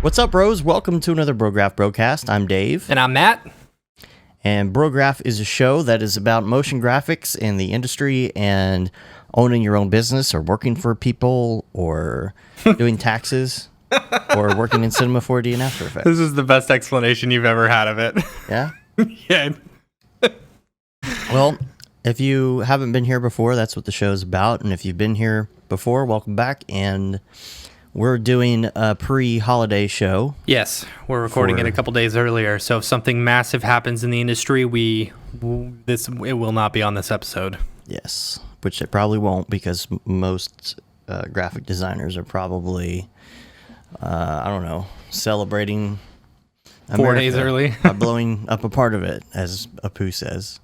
What's up, bros? Welcome to another Brograph broadcast. I'm Dave. And I'm Matt. And Brograph is a show that is about motion graphics in the industry and owning your own business or working for people or doing taxes or working in Cinema 4D and After Effects. This is the best explanation you've ever had of it. Yeah? Yeah. Well, if you haven't been here before, that's what the show's about. And if you've been here before, welcome back. And we're doing a pre-holiday show. Yes, we're recording it a couple days earlier. So if something massive happens in the industry, it will not be on this episode. Yes, which it probably won't because most graphic designers are probably, celebrating 4 days early. by blowing up a part of it, as Apu says.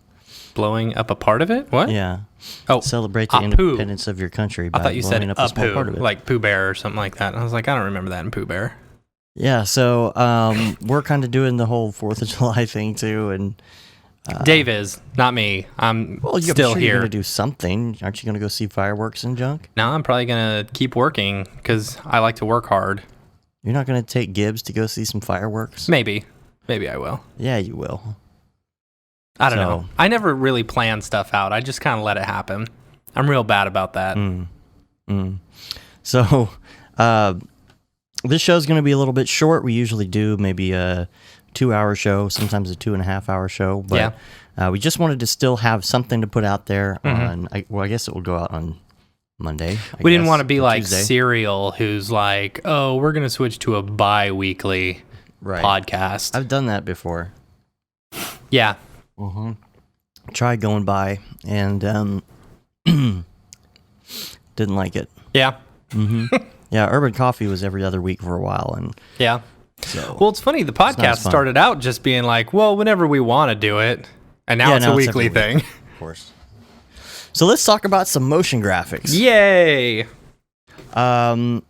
Blowing up a part of it? What? Yeah. Oh, celebrate the independence of your country by I thought you blowing said up a small part of it. like Pooh Bear or something like that. I was like, I don't remember that in Pooh Bear. Yeah, so we're kind of doing the whole 4th of July thing too, and Dave is, not me. I'm still sure here. You're gonna do something. Aren't you gonna go see fireworks and junk? No, I'm probably gonna keep working because I like to work hard. You're not gonna take Gibbs to go see some fireworks? Maybe I will. Yeah, you will. I don't know. I never really plan stuff out. I just kind of let it happen. I'm real bad about that. So, this show's going to be a little bit short. We usually do maybe a 2-hour show, sometimes a 2.5-hour show. But we just wanted to still have something to put out there on, I guess it will go out on Monday. We didn't want to be like Tuesday. Serial, who's like, oh, we're going to switch to a bi-weekly podcast. I've done that before. Yeah. Tried going by and didn't like it. Yeah. Yeah, Urban Coffee was every other week for a while, and Yeah. so Well, it's funny. The podcast started out just being like, well, whenever we want to do it. And now it's a weekly thing. Of course. So let's talk about some motion graphics. Yay. Do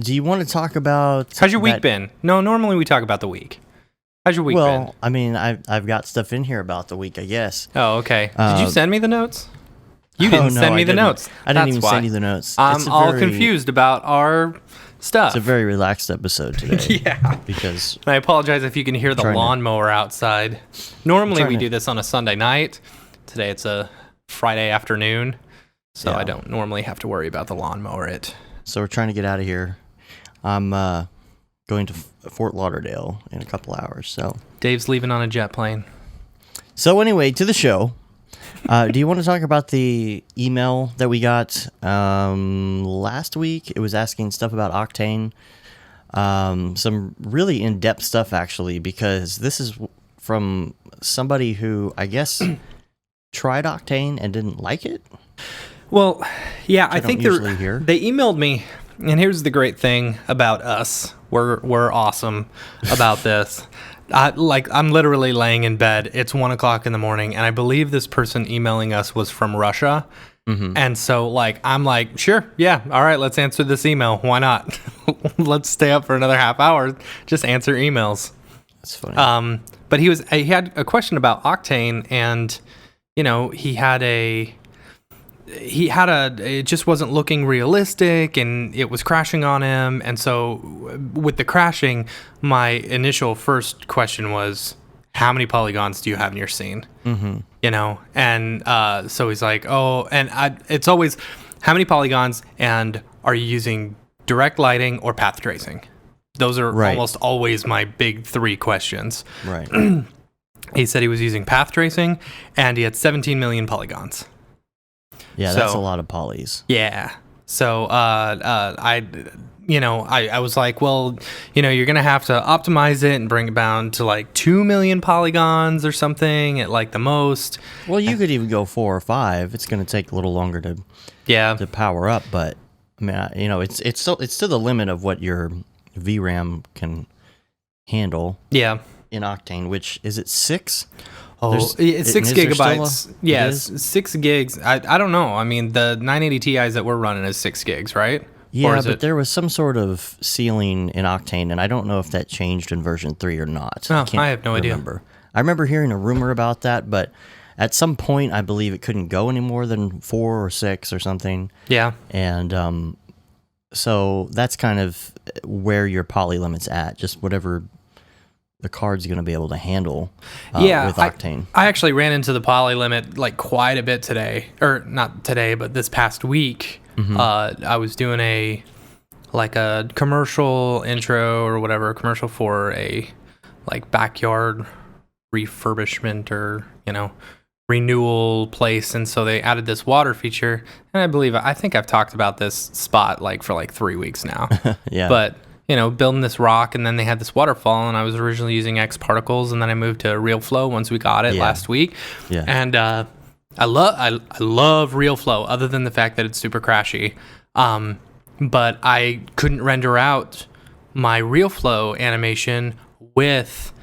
you want to talk about... How's your week been? No, normally we talk about the week. How's your week been? Well, I mean, I've got stuff in here about the week, I guess. Oh, okay. Did you send me the notes? You didn't send me the notes. I didn't even send you the notes. I'm all confused about our stuff. It's a very relaxed episode today. Yeah. Because... And I apologize if you can hear the lawnmower outside. Normally we do this on a Sunday night. Today it's a Friday afternoon. So I don't normally have to worry about the lawnmower. So we're trying to get out of here. I'm going to Fort Lauderdale in a couple hours. So Dave's leaving on a jet plane. So anyway, to the show. Do you want to talk about the email that we got last week? It was asking stuff about Octane. Some really in-depth stuff, actually, because this is from somebody who, I guess, tried Octane and didn't like it. Well, yeah, I think they emailed me, and here's the great thing about us. We're awesome about this. I'm literally laying in bed. It's 1 o'clock in the morning, and I believe this person emailing us was from Russia. And so, I'm like, sure, yeah, all right, let's answer this email. Why not? Let's stay up for another half hour. Just answer emails. That's funny. But he had a question about Octane, and it just wasn't looking realistic and it was crashing on him. And so with the crashing, my initial first question was, how many polygons do you have in your scene? And so he's like, it's always how many polygons, and are you using direct lighting or path tracing? Those are almost always my big 3 questions. Right. He said he was using path tracing and he had 17 million polygons. Yeah, that's a lot of polys. Yeah. So I was like, well, you're going to have to optimize it and bring it down to 2 million polygons or something at the most. Well, you could even go 4 or 5. It's going to take a little longer to power up, but I mean, it's to the limit of what your VRAM can handle. Yeah. In Octane, which is it 6? Oh, it's 6 gigabytes. Yes, 6 gigs. I don't know. I mean, the 980 Ti's that we're running is 6 gigs, right? Yeah, but there was some sort of ceiling in Octane, and I don't know if that changed in version 3 or not. Oh, I have no idea. I remember hearing a rumor about that, but at some point, I believe it couldn't go any more than 4 or 6 or something. Yeah. And So that's kind of where your poly limit's at, just whatever the card's going to be able to handle with Octane. I actually ran into the poly limit like quite a bit today, or not today, but this past week. I was doing a commercial intro or whatever, commercial for a like backyard refurbishment or, renewal place. And so they added this water feature. And I think I've talked about this spot like for like 3 weeks now. Yeah. But, building this rock, and then they had this waterfall, and I was originally using X particles, and then I moved to Real Flow once we got it last week. Yeah. And I love Real Flow, other than the fact that it's super crashy. But I couldn't render out my Real Flow animation with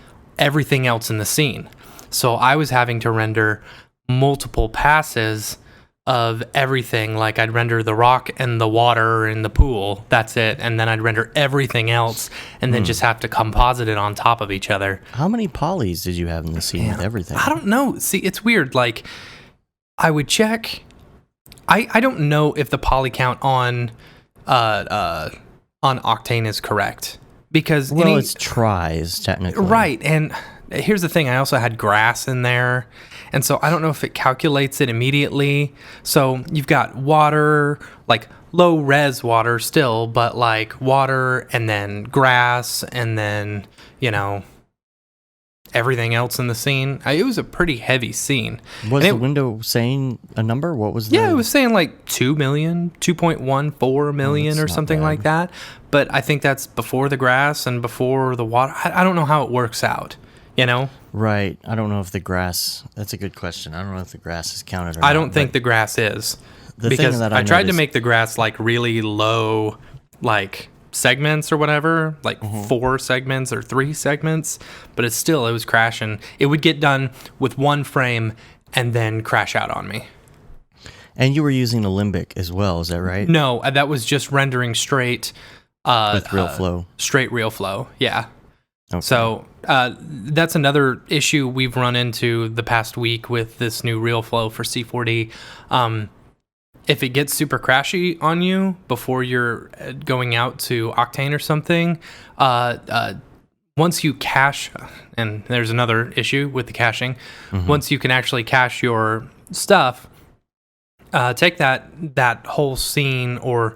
everything else in the scene. So I was having to render multiple passes of everything. Like I'd render the rock and the water and the pool. That's it. And then I'd render everything else and then just have to composite it on top of each other. How many polys did you have in the scene with everything? I don't know. See, it's weird. Like I would check. I don't know if the poly count on Octane is correct, because it's tries technically, right. And here's the thing, I also had grass in there, and so I don't know if it calculates it immediately. So you've got water, like low res water still, but like water and then grass and then everything else in the scene. It was a pretty heavy scene. Was the window saying a number? What was it was saying like 2 million, 2.14 million or something like that. But I think that's before the grass and before the water. I don't know how it works out, Right. I don't know if the grass, that's a good question. I don't know if the grass is counted or not. I don't think the grass is. Because I tried to make the grass like really low, like segments or whatever, like 4 segments or 3 segments, but it was crashing. It would get done with 1 frame and then crash out on me. And you were using Alembic as well, is that right? No, that was just rendering straight with Real Flow. Straight Real Flow, yeah. Okay. So that's another issue we've run into the past week with this new Real Flow for C4D. If it gets super crashy on you before you're going out to Octane or something, once you cache, and there's another issue with the caching, once you can actually cache your stuff, take that whole scene or,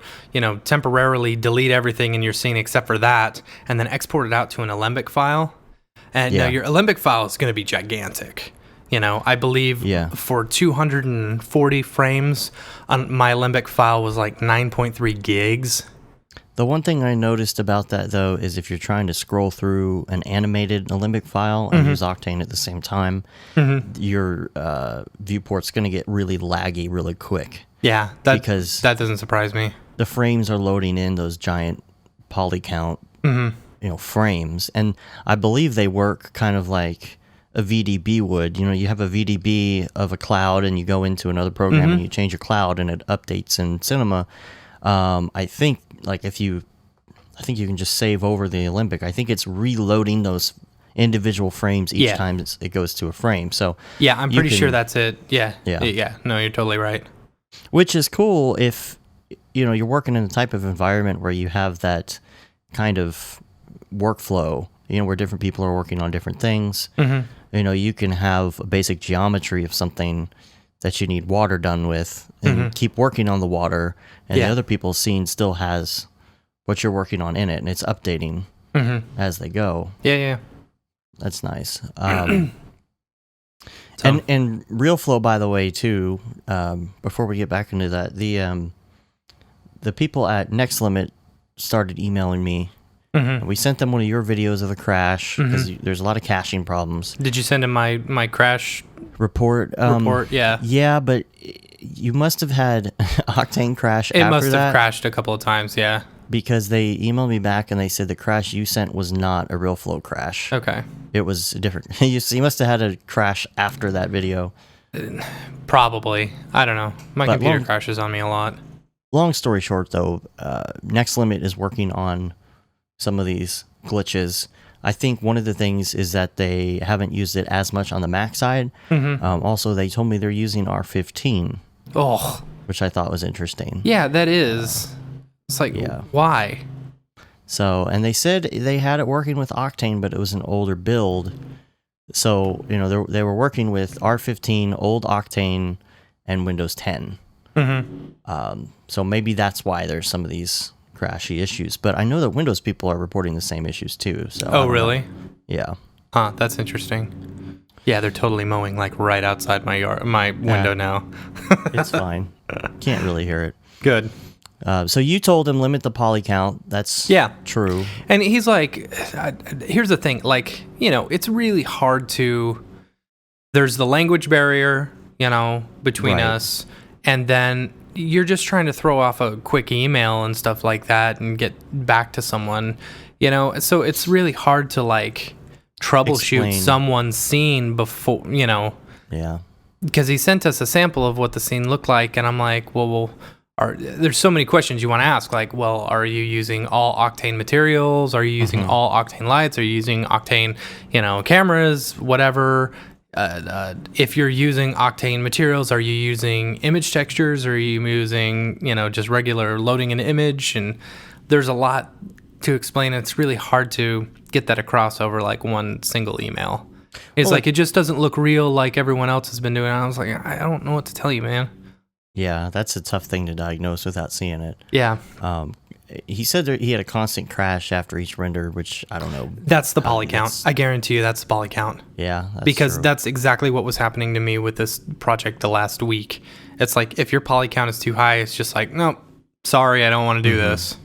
temporarily delete everything in your scene except for that, and then export it out to an Alembic file. And now your Alembic file is going to be gigantic. I believe for 240 frames, my Alembic file was like 9.3 gigs. The one thing I noticed about that, though, is if you're trying to scroll through an animated Alembic file and use Octane at the same time, your viewport's going to get really laggy really quick. Yeah, because that doesn't surprise me. The frames are loading in those giant poly count, frames. And I believe they work kind of like a VDB would. You have a VDB of a cloud and you go into another program and you change your cloud and it updates in Cinema. I think you can just save over the Alembic. I think it's reloading those individual frames each time it goes to a frame. So yeah, I'm pretty sure that's it. Yeah. No, you're totally right. Which is cool if you're working in a type of environment where you have that kind of workflow. Where different people are working on different things. You can have a basic geometry of something that you need water done with and keep working on the water, and the other people's scene still has what you're working on in it, and it's updating as they go. Yeah. That's nice. And Real Flow, by the way, too, before we get back into that, the people at Next Limit started emailing me. We sent them one of your videos of the crash because there's a lot of caching problems. Did you send them my crash report? Yeah. Yeah, but you must have had Octane crash after that. It must have crashed a couple of times, yeah. Because they emailed me back and they said the crash you sent was not a Real Flow crash. Okay. It was different. You must have had a crash after that video. Probably. I don't know. My computer crashes on me a lot. Long story short, though, Next Limit is working on some of these glitches. I think one of the things is that they haven't used it as much on the Mac side. Also, they told me they're using R15, which I thought was interesting. Yeah, that is. It's like, Yeah. why? So, and they said they had it working with Octane, but it was an older build. So, they were working with R15, old Octane, and Windows 10. So maybe that's why there's some of these crashy issues. But I know that Windows people are reporting the same issues too. So Oh, really? Yeah. Huh, that's interesting. Yeah, they're totally mowing like right outside my window now. It's fine. Can't really hear it. Good. So you told him limit the poly count. That's true. And he's like, here's the thing. Like, it's really hard to, there's the language barrier, between us. And then you're just trying to throw off a quick email and stuff like that and get back to someone, So it's really hard to like troubleshoot someone's scene before, Yeah. Because he sent us a sample of what the scene looked like. And I'm like, there's so many questions you want to ask. Like, well, are you using all Octane materials? Are you using all Octane lights? Are you using Octane, cameras, whatever? If you're using Octane materials, are you using image textures? Or are you using, just regular loading an image? And there's a lot to explain. It's really hard to get that across over like one single email. It's like, it just doesn't look real like everyone else has been doing. I was like, I don't know what to tell you, man. Yeah, that's a tough thing to diagnose without seeing it. Yeah. He said that he had a constant crash after each render, which I don't know. That's the poly count. I guarantee you that's the poly count. Yeah, because true. That's exactly what was happening to me with this project the last week. It's like, if your poly count is too high, it's just like, nope, sorry, I don't want to do this.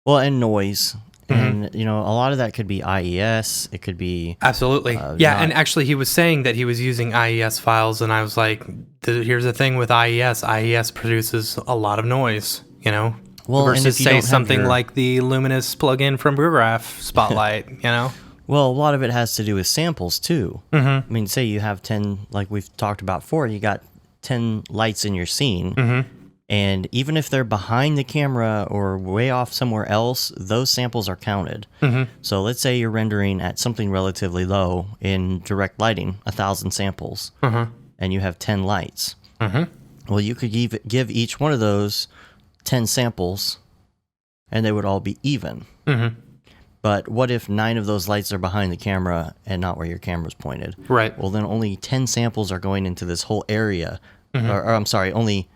Well, and noise. And, a lot of that could be IES. It could be... Absolutely. And actually he was saying that he was using IES files, and I was like, here's the thing with IES. IES produces a lot of noise, Well, versus say something like the Luminous plugin from Brograph Spotlight, Well, a lot of it has to do with samples, too. I mean, say you have 10, like we've talked about before, you got 10 lights in your scene. And even if they're behind the camera or way off somewhere else, those samples are counted. So let's say you're rendering at something relatively low in direct lighting, 1,000 samples, and you have 10 lights. Well, you could give each one of those 10 samples, and they would all be even. But what if 9 of those lights are behind the camera and not where your camera's pointed? Right. Well, then only 10 samples are going into this whole area. Or I'm sorry, only...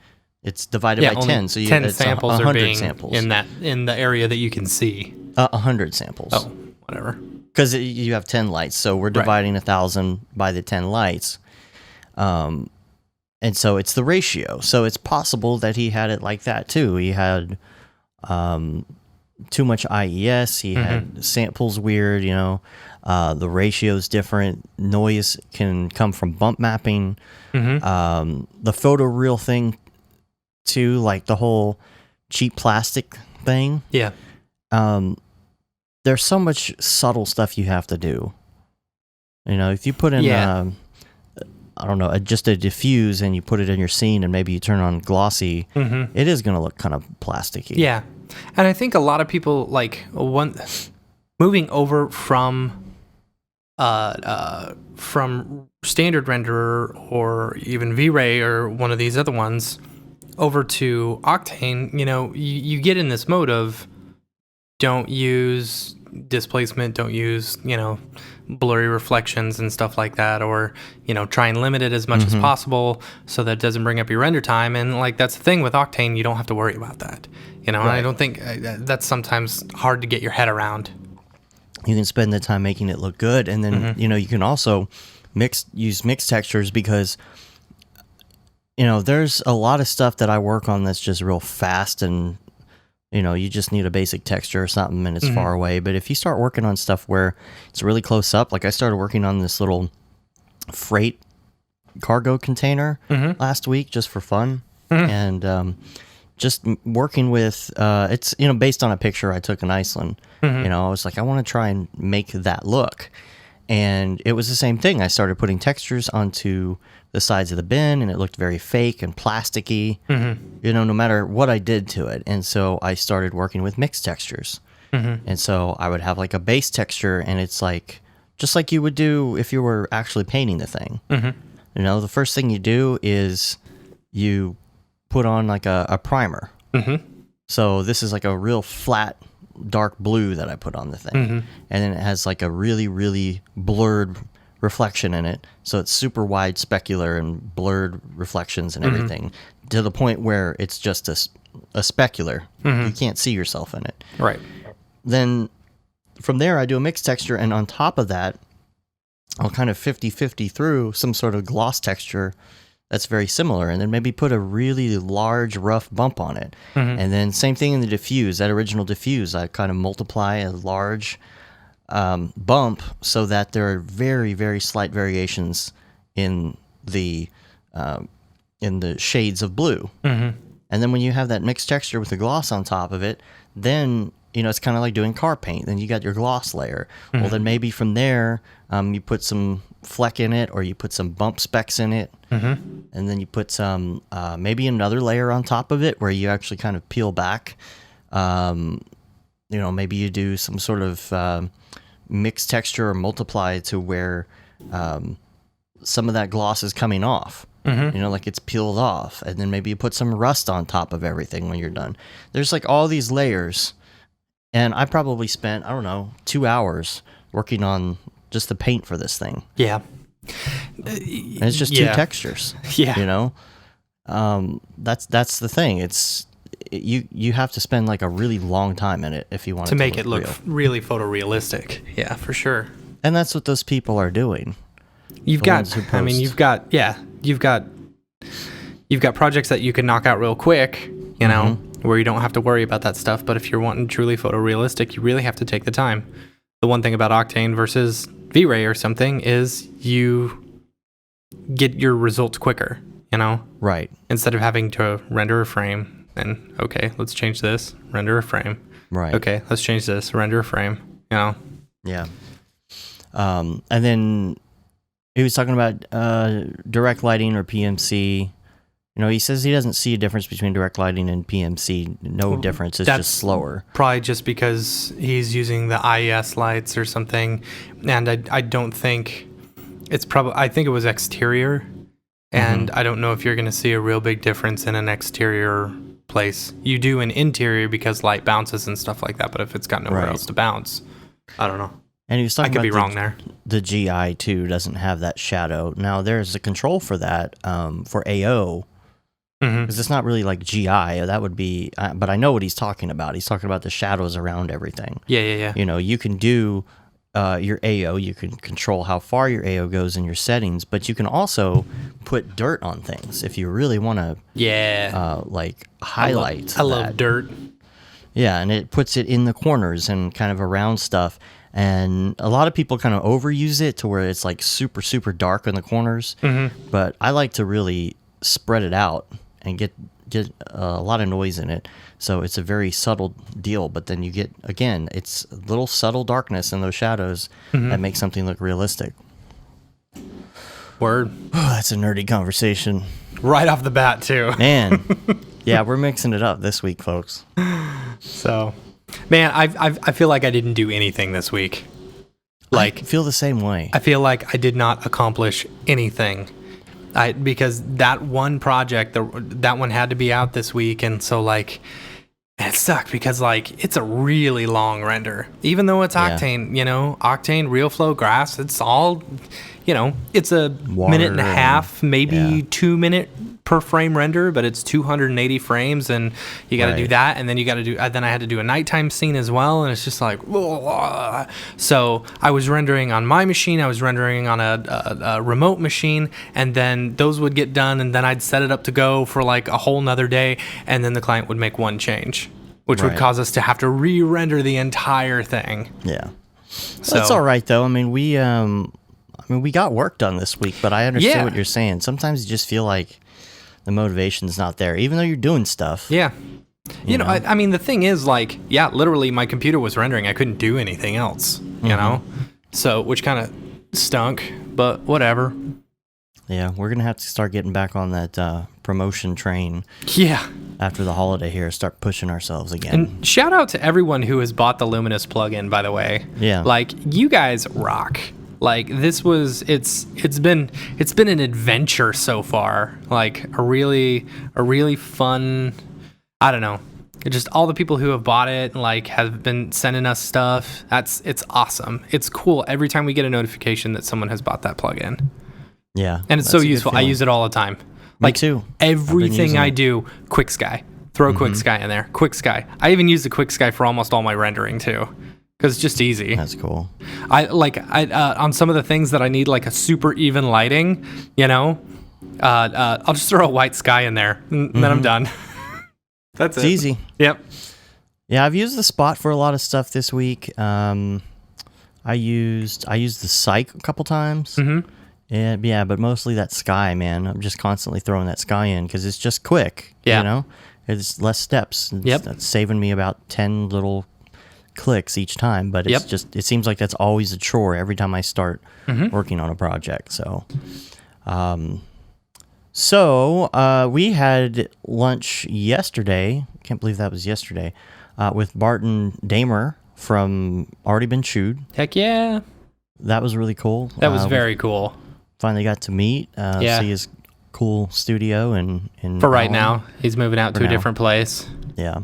It's divided by 10, so you 10 samples are being samples in the area that you can see. 100 samples. Oh, whatever. Because you have 10 lights, so we're dividing 1,000 by the 10 lights, and so it's the ratio. So it's possible that he had it like that too. He had too much IES. He had samples weird. The ratio's different. Noise can come from bump mapping. The photoreal thing. Too, like the whole cheap plastic thing. Yeah. There's so much subtle stuff you have to do. If you put in, I don't know, just a diffuse and you put it in your scene and maybe you turn on glossy, it is going to look kind of plasticky. Yeah. And I think a lot of people, like, moving over from standard renderer or even V-Ray or one of these other ones over to Octane, you get in this mode of don't use displacement, don't use, blurry reflections and stuff like that, or, try and limit it as much as possible so that it doesn't bring up your render time. And like, that's the thing with Octane, you don't have to worry about that. And I don't think that's sometimes hard to get your head around. You can spend the time making it look good. And then, you can also use mix textures because there's a lot of stuff that I work on that's just real fast and, you just need a basic texture or something and it's far away. But if you start working on stuff where it's really close up, like I started working on this little freight cargo container last week just for fun. And just working with, it's, based on a picture I took in Iceland. I was like, I want to try and make that look. And it was the same thing. I started putting textures onto the sides of the bin, and it looked very fake and plasticky, no matter what I did to it. And so I started working with mixed textures. And so I would have like a base texture, and it's like, just like you would do if you were actually painting the thing. The first thing you do is you put on like a primer. So this is like a real flat, dark blue that I put on the thing. Mm-hmm. And then it has like a really, really blurred reflection in it. So it's super wide specular and blurred reflections and everything, to the point where it's just a specular. You can't see yourself in it. Right. Then from there, I do a mixed texture, and on top of that, I'll kind of 50-50 through some sort of gloss texture that's very similar, and then maybe put a really large, rough bump on it. And then same thing in the diffuse, that original diffuse, I kind of multiply a large bump so that there are very, very slight variations in the shades of blue. And then when you have that mixed texture with the gloss on top of it, then it's kind of like doing car paint. Then you got your gloss layer. Well, then maybe from there, you put some fleck in it, or you put some bump specks in it, and then you put some maybe another layer on top of it where you actually kind of peel back. Maybe you do some sort of mixed texture or multiply to where some of that gloss is coming off. Like it's peeled off, and then maybe you put some rust on top of everything when you're done. There's like all these layers, and I probably spent, I don't know, 2 hours working on just the paint for this thing. Yeah. And it's just two textures. Yeah. That's the thing. It's you have to spend like a really long time in it if you want to make it look look really photorealistic. Yeah, for sure. And that's what those people are doing. You've got projects that you can knock out real quick, where you don't have to worry about that stuff. But if you're wanting truly photorealistic, you really have to take the time. The one thing about Octane versus V-Ray or something is you get your results quicker, Right. Instead of having to render a frame and, okay, let's change this, render a frame. Right. Okay, let's change this, render a frame, Yeah. And then he was talking about direct lighting or PMC. He says he doesn't see a difference between direct lighting and PMC. No difference. It's just slower. Probably just because he's using the IES lights or something. And I don't think it's probably, I think it was exterior. And I don't know if you're going to see a real big difference in an exterior place. You do an interior because light bounces and stuff like that. But if it's got nowhere else to bounce, I don't know. And he was talking I could about be wrong there. The GI too doesn't have that shadow. Now there's a control for that for AO, because it's not really like GI. That would be, but I know what he's talking about. He's talking about the shadows around everything. Yeah. You can do your AO. You can control how far your AO goes in your settings, but you can also put dirt on things if you really want to. Yeah. Like highlight. I love dirt. Yeah, and it puts it in the corners and kind of around stuff. And a lot of people kind of overuse it to where it's like super, super dark in the corners. But I like to really spread it out and get a lot of noise in it. So it's a very subtle deal. But then you get, again, it's a little subtle darkness in those shadows that makes something look realistic. Word. Oh, that's a nerdy conversation. Right off the bat, too. Man. Yeah, we're mixing it up this week, folks. So... Man, I feel like I didn't do anything this week. Like, I feel the same way. I feel like I did not accomplish anything. Because that one project, that one had to be out this week, and so like, it sucked because like it's a really long render. Even though it's Octane, Octane, RealFlow, Grass, it's all, it's a minute and a half, maybe 2 minute per frame render, but it's 280 frames, and you got to do that, and then you got to do. Then I had to do a nighttime scene as well, and it's just like, so I was rendering on my machine, I was rendering on a remote machine, and then those would get done, and then I'd set it up to go for like a whole nother day, and then the client would make one change, which would cause us to have to re-render the entire thing. Yeah, so that's all right though. I mean, we got work done this week, but I understand what you're saying. Sometimes you just feel like the motivation's not there, even though you're doing stuff. Yeah. You know, I mean, the thing is, like, literally my computer was rendering. I couldn't do anything else, you know? So, which kind of stunk, but whatever. Yeah, we're going to have to start getting back on that promotion train. Yeah. After the holiday here, start pushing ourselves again. And shout out to everyone who has bought the Luminous plugin, by the way. Yeah. Like, you guys rock. Like, this was, it's been an adventure so far. Like, a really fun, I don't know. just all the people who have bought it, like, have been sending us stuff. It's awesome. It's cool every time we get a notification that someone has bought that plugin. Yeah. And it's so useful. I use it all the time. Me too. Everything I do, Quick Sky. Throw Quick Sky in there. Quick Sky. I even use the Quick Sky for almost all my rendering too, because it's just easy. That's cool. I on some of the things that I need like a super even lighting, I'll just throw a white sky in there, and then I'm done. That's it's easy. Yep. Yeah, I've used the Spot for a lot of stuff this week. I used the Psych a couple times. Mm-hmm. And yeah, but mostly that Sky, man. I'm just constantly throwing that Sky in because it's just quick. Yeah. It's less steps. Yep. That's saving me about 10 little clicks each time, but it's just, it seems like that's always a chore every time I start working on a project. So we had lunch yesterday. Can't believe that was yesterday, with Barton Damer from Already Been Chewed. Heck yeah. That was really cool. That was very cool. Finally got to meet, see his cool studio and for right now. He's moving out to a different place. Yeah.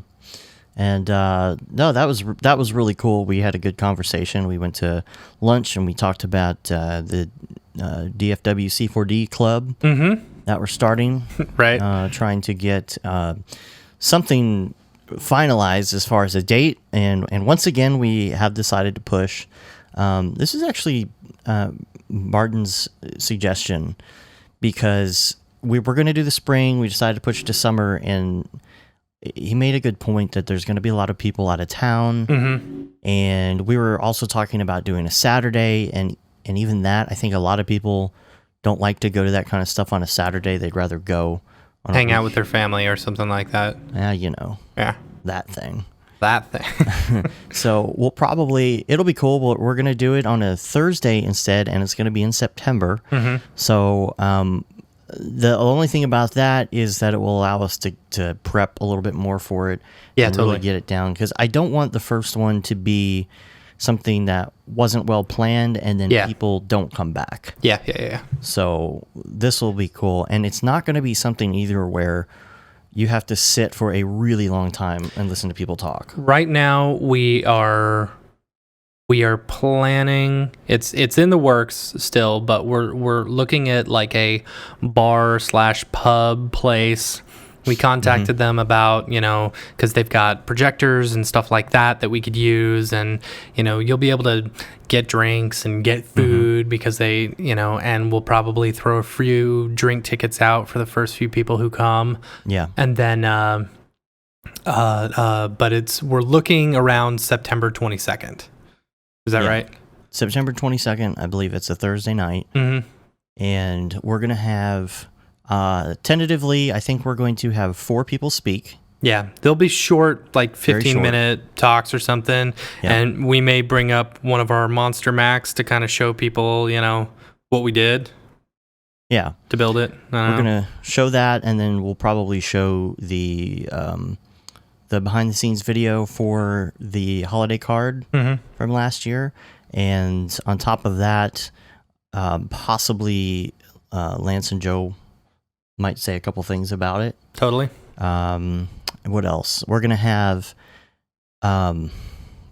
And no, that was really cool. We had a good conversation. We went to lunch and we talked about the DFW C4D club that we're starting. Right. Trying to get something finalized as far as a date. And once again, we have decided to push. This is actually Martin's suggestion because we were going to do the spring. We decided to push it to summer, and he made a good point that there's going to be a lot of people out of town. And we were also talking about doing a Saturday, and even that, I think a lot of people don't like to go to that kind of stuff on a Saturday. They'd rather go on hang out with their family or something like that. Yeah, that thing. So it'll be cool, but we're going to do it on a Thursday instead, and it's going to be in September. So the only thing about that is that it will allow us to prep a little bit more for it. Yeah, and totally. Really get it down, because I don't want the first one to be something that wasn't well planned and then people don't come back. Yeah. So this will be cool, and it's not going to be something either where you have to sit for a really long time and listen to people talk. Right now, we are planning. It's in the works still, but we're looking at like a bar/pub place. We contacted them about, because they've got projectors and stuff like that we could use, and you'll be able to get drinks and get food because they, and we'll probably throw a few drink tickets out for the first few people who come. Yeah. And then but we're looking around September 22nd. Is that right? September 22nd, I believe it's a Thursday night. And we're going to have tentatively, I think we're going to have 4 people speak. Yeah, they'll be short, like 15-minute talks or something. Yeah. And we may bring up one of our Monster Macs to kind of show people, what we did. Yeah. To build it. We're going to show that, and then we'll probably show the behind-the-scenes video for the holiday card from last year. And on top of that, possibly Lance and Joe might say a couple things about it. Totally. What else? We're going to have, what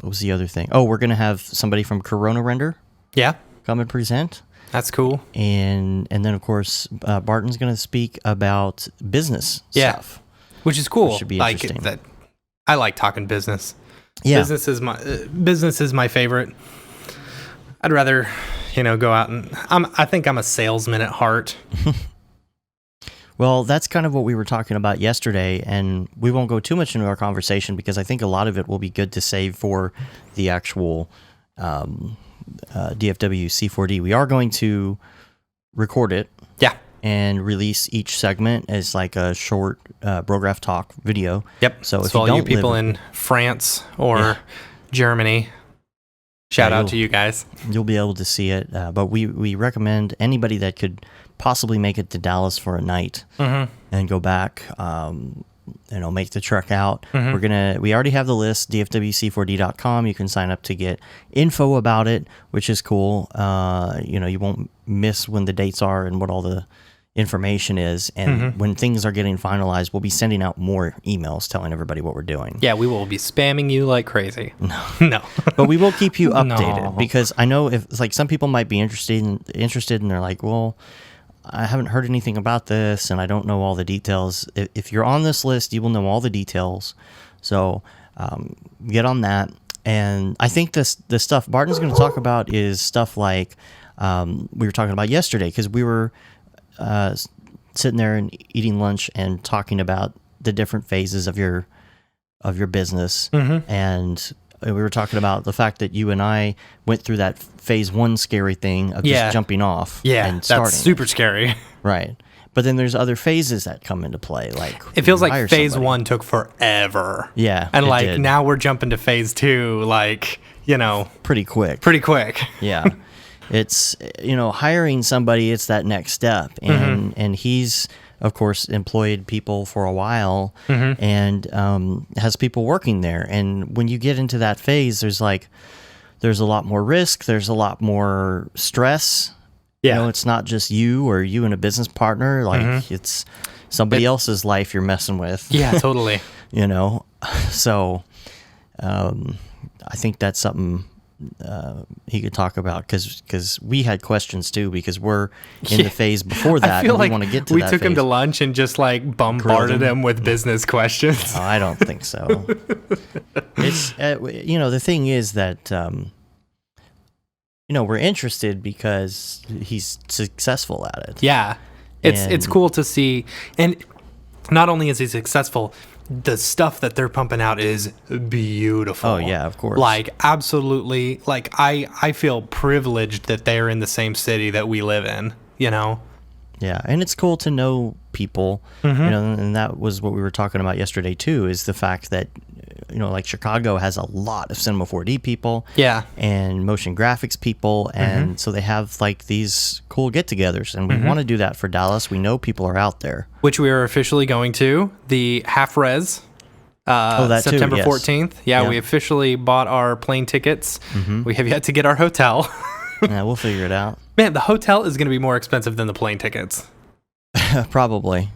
was the other thing? Oh, we're going to have somebody from Corona Render. Yeah. Come and present. That's cool. And then, of course, Barton's going to speak about business stuff. Which is cool. Which should be interesting. I like talking business. Yeah. Business is my favorite. I'd rather, go out and I think I'm a salesman at heart. Well, that's kind of what we were talking about yesterday, and we won't go too much into our conversation because I think a lot of it will be good to save for the actual DFW C4D. We are going to record it. Yeah. And release each segment as like a short Brograph talk video. Yep. So if all you people in France or Germany, shout out to you guys. You'll be able to see it. But we recommend anybody that could possibly make it to Dallas for a night and go back, make the trek out. We already have the list, dfwc4d.com. You can sign up to get info about it, which is cool. You won't miss when the dates are and what all the information is, and when things are getting finalized, we'll be sending out more emails telling everybody what we're doing. Yeah, we will be spamming you like crazy. No. But we will keep you updated No. because I know if like some people might be interested and they're like, well, I haven't heard anything about this and I don't know all the details. If you're on this list, you will know all the details. So get on that. And I think the stuff Barton's going to talk about is stuff like we were talking about yesterday, because we were sitting there and eating lunch and talking about the different phases of your business. And we were talking about the fact that you and I went through that phase 1 scary thing of just jumping off and starting. That's super scary. Right. But then there's other phases that come into play. Like It feels like phase somebody. 1 took forever. Yeah. And it like did. now we're jumping to phase 2, like, pretty quick. pretty quick. Yeah. It's, hiring somebody, it's that next step. And he's, of course, employed people for a while and has people working there. And when you get into that phase, there's a lot more risk. There's a lot more stress. Yeah. It's not just you or you and a business partner. Like it's somebody else's life you're messing with. Yeah, totally. So I think that's something he could talk about because we had questions too, because we're in the phase before that. I feel and like we want to get to we that took him phase. to lunch and just like bombarded him with business questions. I don't think so. It's the thing is that we're interested because he's successful at it. Yeah. It's And- cool to see. And not only is he successful, the stuff that they're pumping out is beautiful. Oh, yeah, of course. Like, absolutely. Like, I feel privileged that they're in the same city that we live in, Yeah, and it's cool to know people, and that was what we were talking about yesterday too, is the fact that, like Chicago has a lot of Cinema 4D people, Yeah. and motion graphics people, and so they have like these cool get-togethers, and we want to do that for Dallas. We know people are out there. Which we are officially going to. The half res. That too, September yes. 14th. Yeah, Yeah. we officially bought our plane tickets. We have yet to get our hotel. Yeah, we'll figure it out. Man, the hotel is going to be more expensive than the plane tickets. Probably.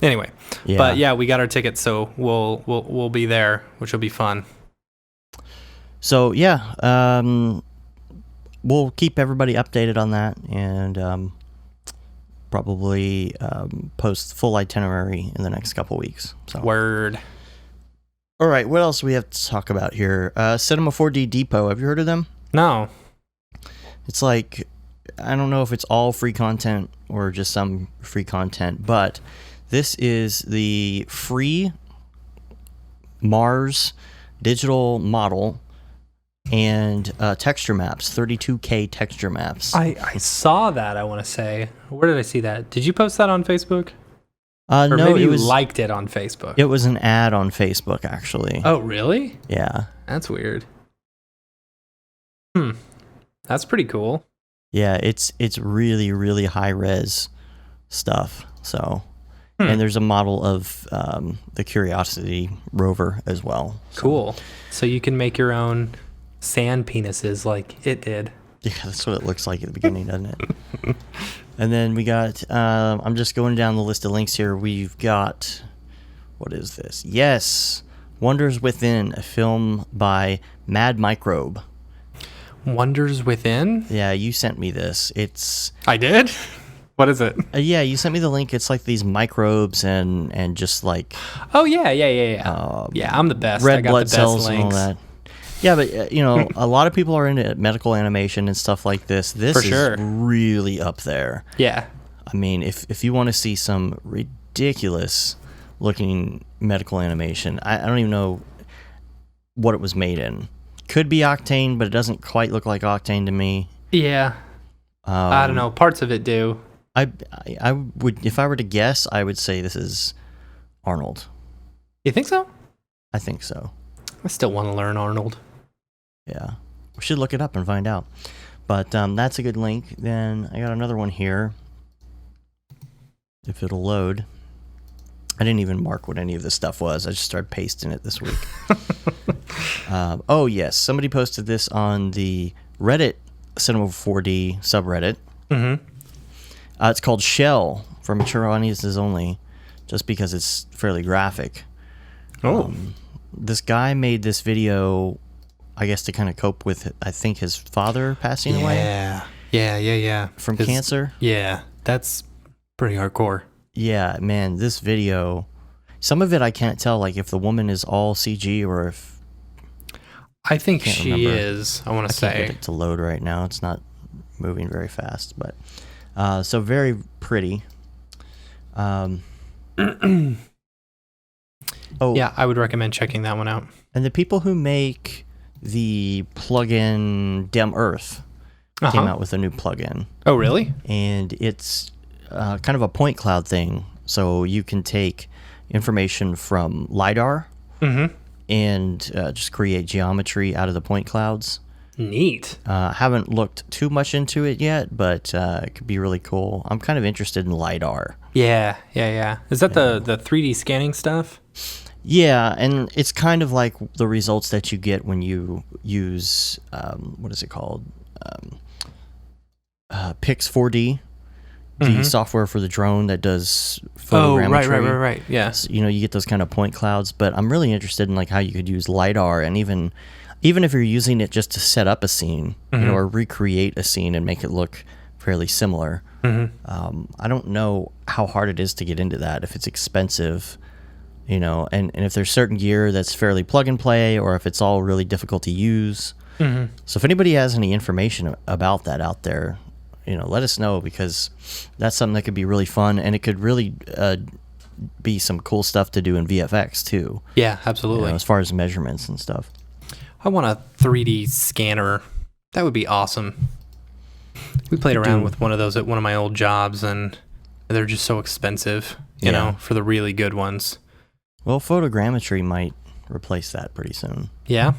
Anyway, Yeah. but yeah, we got our tickets, so we'll be there, which will be fun. So yeah, we'll keep everybody updated on that, and probably post full itinerary in the next couple weeks. So. Word. All right, what else do we have to talk about here? Cinema 4D Depot. Have you heard of them? No. It's like, I don't know if it's all free content or just some free content, but this is the free Mars digital model and texture maps, 32K texture maps. I saw that, I want to say. Where did I see that? Did you post that on Facebook? Or No, maybe it you was liked it on Facebook. it was an ad on Facebook actually. Oh, really? Yeah. That's weird. That's pretty cool. Yeah, it's really, really high res stuff. So, and there's a model of the Curiosity rover as well. So, Cool. So you can make your own sand penises like it did. Yeah, that's what it looks like at the beginning, doesn't it? And then we got, I'm just going down the list of links here. We've got, what is this? Yes, Wonders Within, a film by Mad Microbe. Wonders Within? Yeah, you sent me this. It's I did? What is it? yeah, you sent me the link. It's like these microbes and just like Oh, yeah. Yeah, I'm the best. I red got blood the best cells links. and all that. Yeah, but a lot of people are into medical animation and stuff like this. This For sure. is really up there. Yeah. I mean, if you want to see some ridiculous looking medical animation, I don't even know what it was made in. Could be Octane, but it doesn't quite look like Octane to me. Yeah. I don't know. Parts of it do. I would, if I were to guess, I would say this is Arnold. You think so? I think so. I still want to learn Arnold. Yeah, we should look it up and find out. But that's a good link. Then I got another one here. If it'll load. I didn't even mark what any of this stuff was. I just started pasting it this week. Oh, yes. Somebody posted this on the Reddit Cinema 4D subreddit. Mm-hmm. It's called Shell. for mature audiences only, just because it's fairly graphic. Oh. This guy made this video, I guess, to kind of cope with, I think, his father passing away. Yeah. From cancer. Yeah, that's pretty hardcore. Yeah, man, this video, some of it I can't tell, like if the woman is all CG or if... I think she is, I want to I can't say. get it to load right now. It's not moving very fast, but... so very pretty. Yeah, I would recommend checking that one out. And the people who make the plugin Dem Earth came out with a new plugin. Oh, really? And it's kind of a point cloud thing. So you can take information from LiDAR and just create geometry out of the point clouds. Neat. Haven't looked too much into it yet, but it could be really cool. I'm kind of interested in LiDAR. Yeah. Is that the 3D scanning stuff? Yeah, and it's kind of like the results that you get when you use, what is it called? Pix 4D, the software for the drone that does photogrammetry. Oh, right. Yeah. So, you get those kind of point clouds, but I'm really interested in like how you could use LiDAR, and even if you're using it just to set up a scene, or recreate a scene and make it look fairly similar. I don't know how hard it is to get into that, if it's expensive, and if there's certain gear that's fairly plug and play, or if it's all really difficult to use. So if anybody has any information about that out there, let us know, because that's something that could be really fun, and it could really be some cool stuff to do in VFX too. Yeah, absolutely. As far as measurements and stuff. I want a 3D scanner. That would be awesome. We played around with one of those at one of my old jobs, and they're just so expensive, you know, for the really good ones. Well, photogrammetry might replace that pretty soon. Yeah?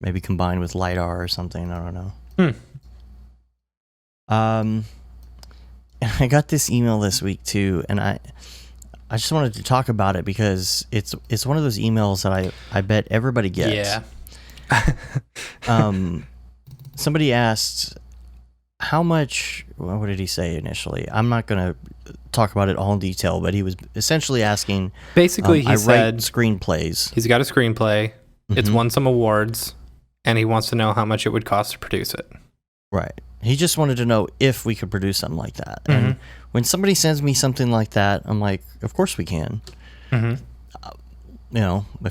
Maybe combined with LiDAR or something. I don't know. I got this email this week too, and I just wanted to talk about it because it's one of those emails that I bet everybody gets. Yeah. Somebody asked how much. What did he say initially? I'm not going to talk about it all in detail, but he was essentially asking. Basically, he said write screenplays. He's got a screenplay. It's won some awards, and he wants to know how much it would cost to produce it. Right. He just wanted to know if we could produce something like that. And when somebody sends me something like that, I'm like, of course we can. If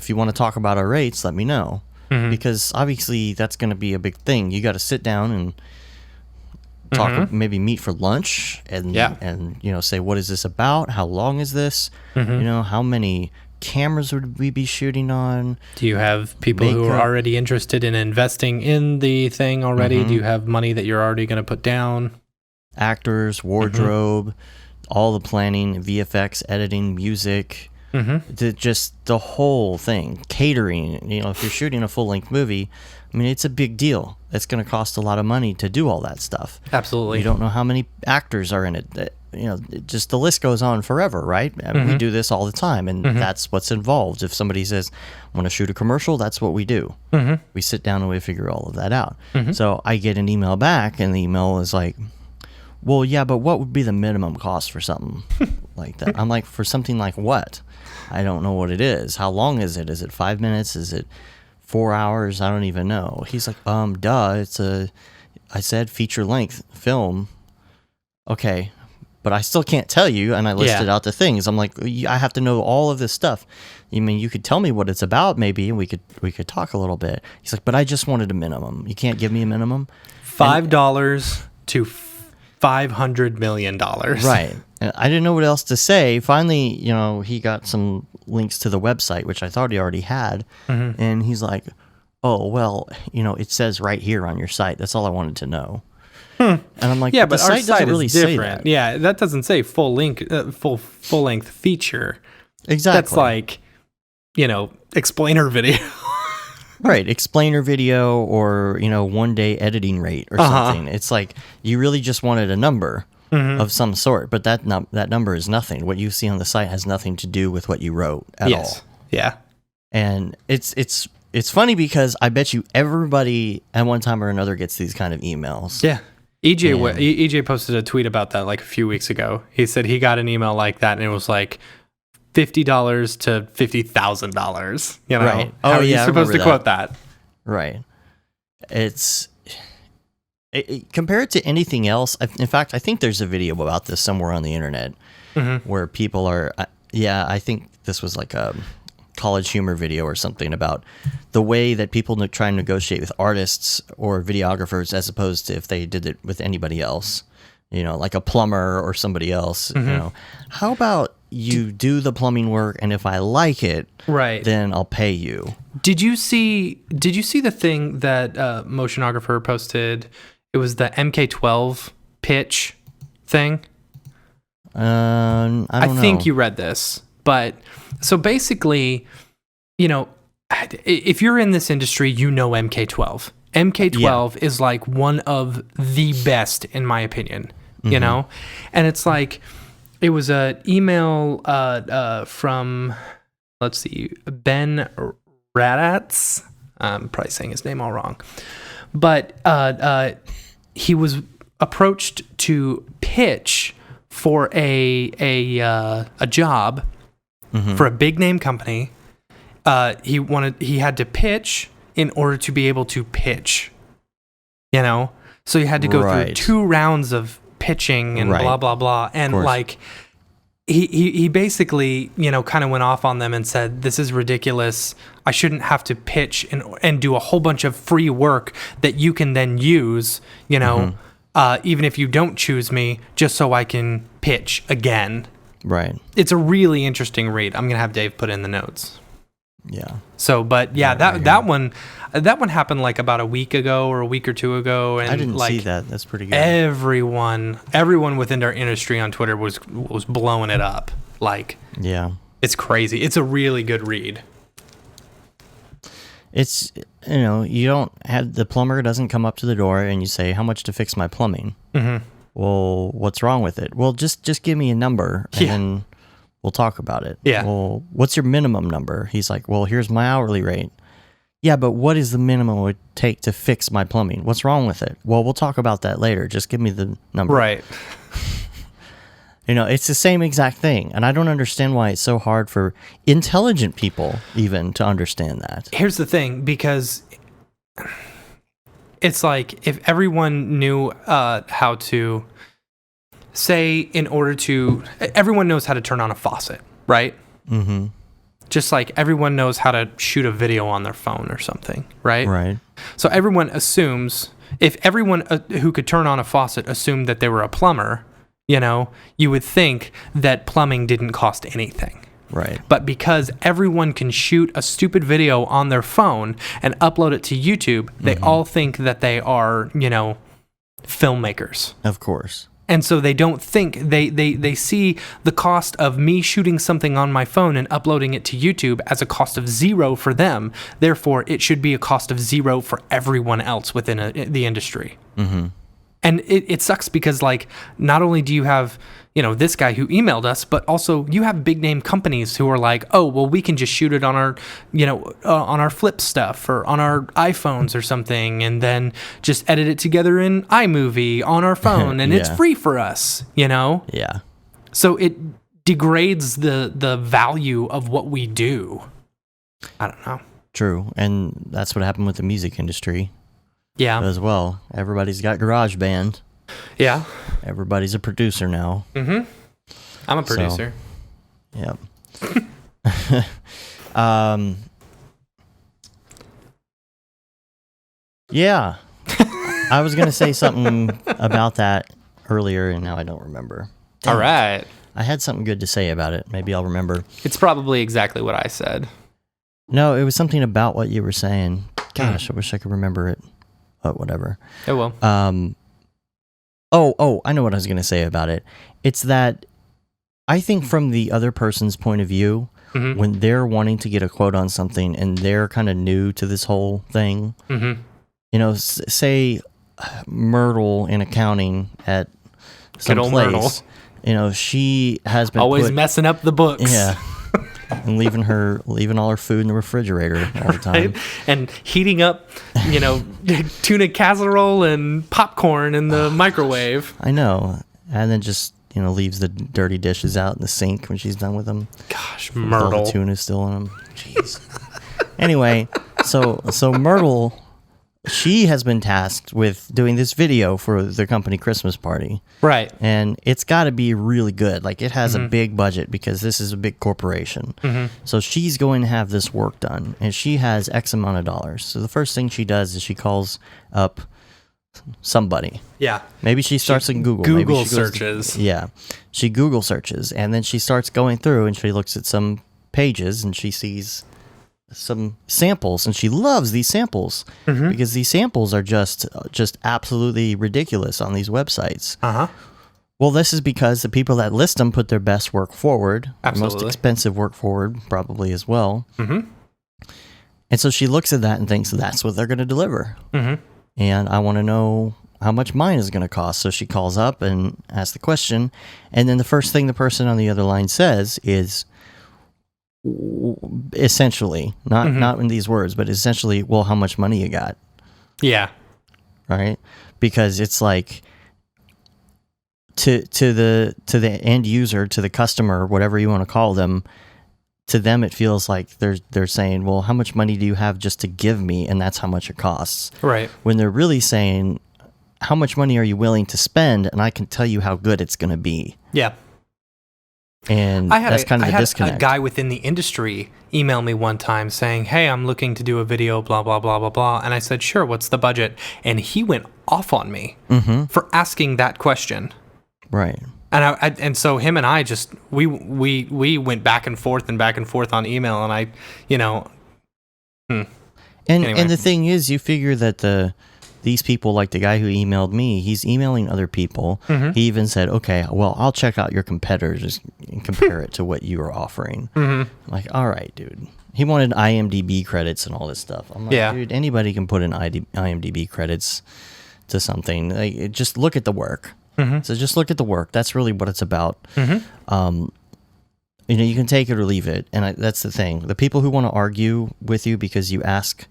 you want to talk about our rates, let me know. Because obviously that's going to be a big thing. You got to sit down and talk, maybe meet for lunch and say, what is this about? How long is this? How many cameras would we be shooting on? Do you have people who are already interested in investing in the thing already? Do you have money that you're already going to put down? Actors, wardrobe, all the planning, VFX, editing, music, just the whole thing, catering. If you're shooting a full-length movie, I mean, it's a big deal. It's going to cost a lot of money to do all that stuff. Absolutely. You don't know how many actors are in it. Just the list goes on forever, right? I mean, we do this all the time, and that's what's involved. If somebody says, I want to shoot a commercial, that's what we do. We sit down and we figure all of that out. So I get an email back, and the email is like, well, yeah, but what would be the minimum cost for something like that? I'm like, for something like what? I don't know what it is. How long is it? Is it 5 minutes? Is it 4 hours? I don't even know. He's like, it's I said feature length film. Okay. But I still can't tell you, and I listed out the things. I'm like, I have to know all of this stuff. You mean you could tell me what it's about, maybe, and we could talk a little bit. He's like, but I just wanted a minimum. You can't give me a minimum. $5 to $500 million. Right. And I didn't know what else to say. Finally, he got some links to the website, which I thought he already had, and he's like, oh, well, it says right here on your site. That's all I wanted to know. And I'm like, yeah, but our site doesn't really is different. Say that. Yeah, that doesn't say full length feature. Exactly. That's like, explainer video. Right, explainer video, or 1 day editing rate or something. It's like you really just wanted a number of some sort, but that number is nothing. What you see on the site has nothing to do with what you wrote at all. Yeah. And it's funny because I bet you everybody at one time or another gets these kind of emails. Yeah. EJ posted a tweet about that like a few weeks ago. He said he got an email like that, and it was like $50 to $50,000. You know, Right. How are you I supposed to remember quote that? Right. It's compared to anything else. In fact, I think there's a video about this somewhere on the internet where people are. I think this was like a College Humor video or something about the way that people try and negotiate with artists or videographers as opposed to if they did it with anybody else. You know, like a plumber or somebody else. You know, how about you do the plumbing work, and if I like it, Right. then I'll pay you. Did you see the thing that Motionographer posted? It was the MK12 pitch thing. I don't know. I think you read this, but so basically, you know, if you're in this industry, you know MK12. MK12 is like one of the best, in my opinion. You know, and it's like it was an email from, let's see, Ben Radatz. I'm probably saying his name all wrong, but he was approached to pitch for a job for a big name company. He had to pitch in order to be able to pitch. You know, so you had to go through 2 rounds of pitching and blah blah blah, and like he basically, you know, kind of went off on them and said, this is ridiculous. I shouldn't have to pitch and do a whole bunch of free work that you can then use, you know, even if you don't choose me, just so I can pitch again. Right. It's a really interesting read. I'm going to have Dave put in the notes. Yeah. So, but yeah, that one happened like about a week ago or a week or 2 ago, and I didn't like see that. That's pretty good. Everyone within our industry on Twitter was blowing it up. Like, yeah, it's crazy. It's a really good read. It's, you know, you don't have, the plumber doesn't come up to the door and you say, how much to fix my plumbing? Well, what's wrong with it? Well, just give me a number and then we'll talk about it. Yeah. Well, what's your minimum number? He's like, well, here's my hourly rate. Yeah, but what is the minimum it would take to fix my plumbing? What's wrong with it? Well, we'll talk about that later. Just give me the number. Right. You know, it's the same exact thing. And I don't understand why it's so hard for intelligent people even to understand that. Here's the thing, because it's like if everyone knew how to, say, in order to, everyone knows how to turn on a faucet, right? Mm-hmm. Just like everyone knows how to shoot a video on their phone or something, right? Right. So everyone assumes, if everyone who could turn on a faucet assumed that they were a plumber, you know, you would think that plumbing didn't cost anything. Right. But because everyone can shoot a stupid video on their phone and upload it to YouTube, they all think that they are, you know, filmmakers. Of course. And so they don't think, they see the cost of me shooting something on my phone and uploading it to YouTube as a cost of 0 for them. Therefore, it should be a cost of 0 for everyone else within the industry. Mm-hmm. And it sucks because, like, not only do you have, you know, this guy who emailed us, but also you have big name companies who are like, oh, well, we can just shoot it on our, you know, on our Flip stuff or on our iPhones or something, and then just edit it together in iMovie on our phone, and it's free for us, you know? Yeah. So it degrades the value of what we do. I don't know. True. And that's what happened with the music industry. Yeah. As well. Everybody's got GarageBand. Yeah. Everybody's a producer now. Mm-hmm. I'm a producer. So, yep. Yeah. I was going to say something about that earlier, and now I don't remember. Damn. All right. I had something good to say about it. Maybe I'll remember. It's probably exactly what I said. No, it was something about what you were saying. Gosh, I wish I could remember it. But whatever. It will. Oh, I know what I was going to say about it. It's that I think from the other person's point of view, when they're wanting to get a quote on something and they're kind of new to this whole thing, you know, say Myrtle in accounting at some Good old place, Myrtle. you know, she has been always messing up the books. Yeah. And leaving all her food in the refrigerator all the time. Right? And heating up, tuna casserole and popcorn in the microwave. I know. And then just, leaves the dirty dishes out in the sink when she's done with them. Gosh, All Myrtle. the tuna still in them. Jeez. Anyway, so Myrtle, she has been tasked with doing this video for the company Christmas party. Right. And it's got to be really good. Like, it has a big budget because this is a big corporation. So she's going to have this work done, and she has X amount of dollars. So the first thing she does is she calls up somebody. Yeah. Maybe she starts in Google. Google Maybe she searches. She Google searches, and then she starts going through, and she looks at some pages, and she sees some samples, and she loves these samples because these samples are just absolutely ridiculous on these websites. Well, this is because the people that list them put their best work forward, their most expensive work forward, probably as well. And so she looks at that and thinks that's what they're going to deliver. And I want to know how much mine is going to cost. So she calls up and asks the question, and then the first thing the person on the other line says is, essentially, not in these words, but essentially, well, how much money you got? Yeah. Right? Because it's like to the end user, to the customer, whatever you want to call them, to them it feels like they're saying, well, how much money do you have just to give me? And that's how much it costs. Right. When they're really saying, how much money are you willing to spend? And I can tell you how good it's going to be. Yeah. And that's kind of the disconnect. I had a guy within the industry email me one time saying, hey, I'm looking to do a video, blah, blah, blah, blah, blah. And I said, sure, what's the budget? And he went off on me for asking that question. Right. And so him and I just, we went back and forth on email. And I, anyway. And the thing is, you figure that these people, like the guy who emailed me, he's emailing other people. He even said, okay, well, I'll check out your competitors and compare it to what you are offering. I'm like, all right, dude. He wanted IMDb credits and all this stuff. I'm like, dude, anybody can put in IMDb credits to something. Like, just look at the work. So just look at the work. That's really what it's about. You can take it or leave it. And that's the thing. The people who want to argue with you because you ask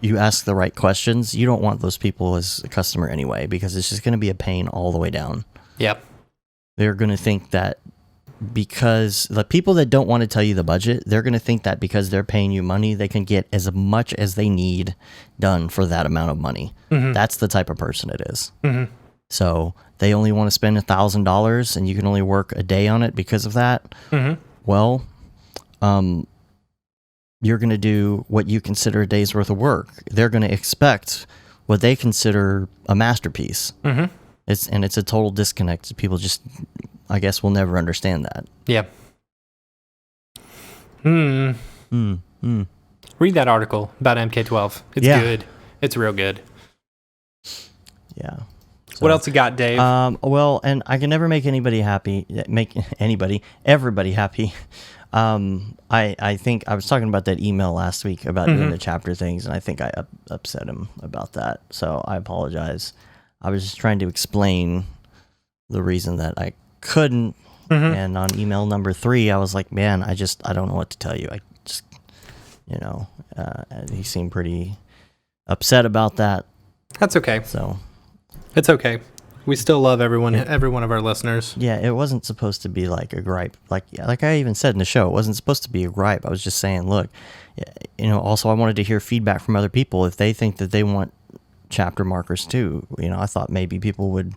the right questions, you don't want those people as a customer anyway, because it's just going to be a pain all the way down. Yep. They're going to think that because the people that don't want to tell you the budget, they're going to think that because they're paying you money, they can get as much as they need done for that amount of money. That's the type of person it is. So they only want to spend $1,000 and you can only work a day on it because of that. Well, you're going to do what you consider a day's worth of work. They're going to expect what they consider a masterpiece. It's a total disconnect. People just, I guess, will never understand that. Yeah. Read that article about MK12. It's good. It's real good. Yeah. So, what else you got, Dave? Well, and I can never make everybody happy. I think I was talking about that email last week about doing the chapter things, and I think I upset him about that. So I apologize. I was just trying to explain the reason that I couldn't. And on email number 3, I was like, man, I don't know what to tell you. I just, he seemed pretty upset about that. That's okay. So it's okay. We still love every one of our listeners. Yeah, it wasn't supposed to be like a gripe. Like I even said in the show, it wasn't supposed to be a gripe. I was just saying, look, also I wanted to hear feedback from other people if they think that they want chapter markers too. I thought maybe people would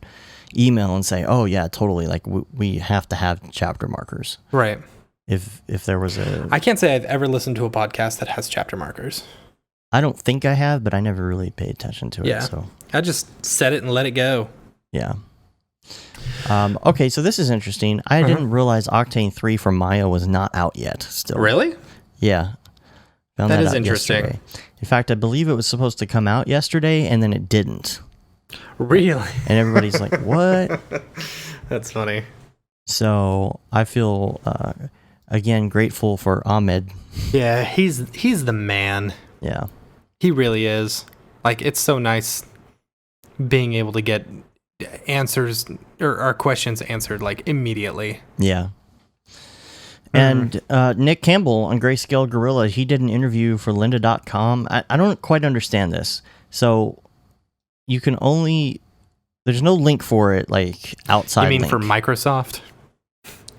email and say, oh yeah, totally. Like we have to have chapter markers. Right. If there was I can't say I've ever listened to a podcast that has chapter markers. I don't think I have, but I never really paid attention to it. Yeah. So I just set it and let it go. Yeah. Okay, so this is interesting. I didn't realize Octane 3 for Maya was not out yet still. Really? Yeah. Found that is out interesting. Yesterday. In fact, I believe it was supposed to come out yesterday, and then it didn't. Really? And everybody's like, what? That's funny. So I feel, again, grateful for Ahmed. Yeah, he's the man. Yeah. He really is. Like, it's so nice being able to get answers or our questions answered like immediately. Yeah. And Nick Campbell on Grayscale Gorilla, he did an interview for lynda.com. I don't quite understand this. So you can only... There's no link for it, like, outside You mean link. for Microsoft?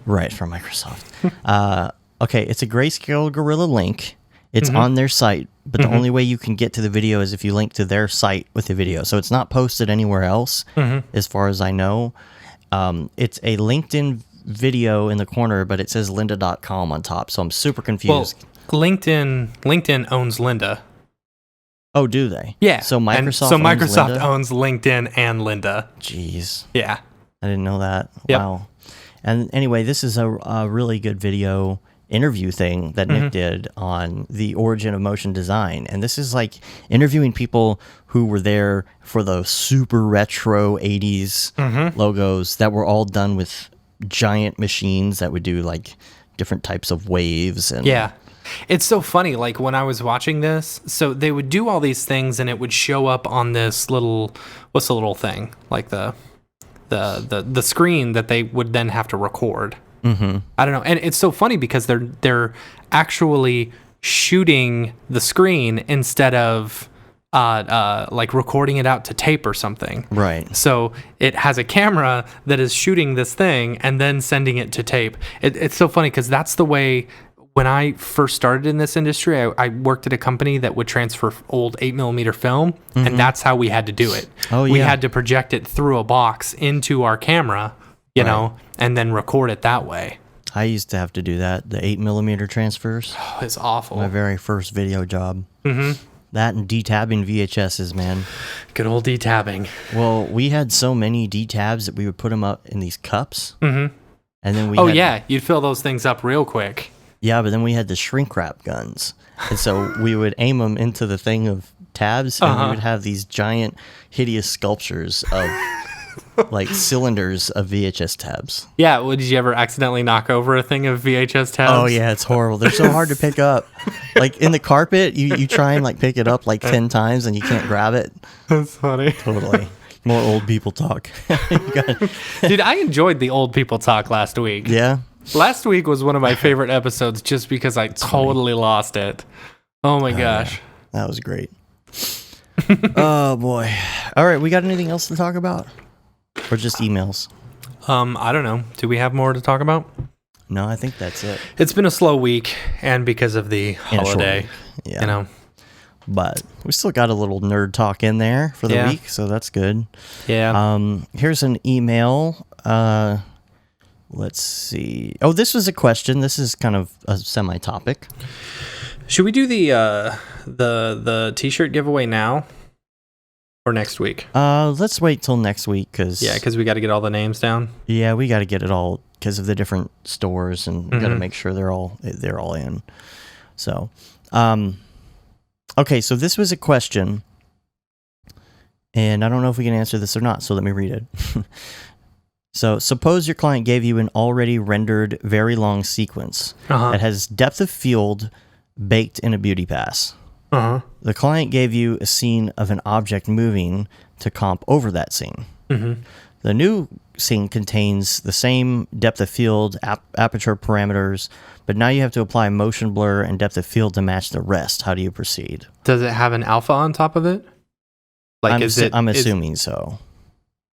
Right, for Microsoft. Okay, it's a Grayscale Gorilla link. It's on their site, but the only way you can get to the video is if you link to their site with the video. So it's not posted anywhere else, as far as I know. It's a LinkedIn video in the corner, but it says lynda.com on top, so I'm super confused. Well, LinkedIn owns Lynda. Oh, do they? Yeah. So Microsoft owns LinkedIn and Lynda. Jeez. Yeah. I didn't know that. Yep. Wow. And anyway, this is a really good video interview thing that Nick did on the origin of motion design. And this is like interviewing people who were there for the super retro 80s logos that were all done with giant machines that would do like different types of waves. And Yeah. It's so funny, like when I was watching this, so they would do all these things and it would show up on this little, what's the little thing? Like the screen that they would then have to record. I don't know. And it's so funny because they're actually shooting the screen instead of like recording it out to tape or something. Right. So it has a camera that is shooting this thing and then sending it to tape. It's so funny because that's the way. When I first started in this industry, I worked at a company that would transfer old 8mm film, and that's how we had to do it. Oh, yeah. We had to project it through a box into our camera, you know, and then record it that way. I used to have to do that, the 8mm transfers. Oh, it's awful. My very first video job. That and detabbing VHSs, man. Good old detabbing. Well, we had so many detabs that we would put them up in these cups. And then You'd fill those things up real quick. Yeah, but then we had the shrink wrap guns. And so we would aim them into the thing of tabs, and we would have these giant, hideous sculptures of, like, cylinders of VHS tabs. Yeah, well, did you ever accidentally knock over a thing of VHS tabs? Oh, yeah, it's horrible. They're so hard to pick up. Like, in the carpet, you try and, like, pick it up, like, 10 times, and you can't grab it. That's funny. Totally. More old people talk. Dude, I enjoyed the old people talk last week. Yeah? Last week was one of my favorite episodes just because I totally lost it. Oh my gosh. That was great. Oh boy. All right, we got anything else to talk about? Or just emails? I don't know. Do we have more to talk about? No, I think that's it. It's been a slow week and because of the holiday, yeah. you know. But we still got a little nerd talk in there for the week, so that's good. Yeah. Here's an email. Let's see. Oh, this was a question. This is kind of a semi-topic. Should we do the t-shirt giveaway now or next week? Let's wait till next week because we got to get all the names down. Yeah, we got to get it all because of the different stores, and we got to make sure they're all in. So, okay. So this was a question, and I don't know if we can answer this or not. So let me read it. So suppose your client gave you an already rendered very long sequence that has depth of field baked in a beauty pass. The client gave you a scene of an object moving to comp over that scene. The new scene contains the same depth of field, aperture parameters, but now you have to apply motion blur and depth of field to match the rest. How do you proceed? Does it have an alpha on top of it? Like, I'm assuming so.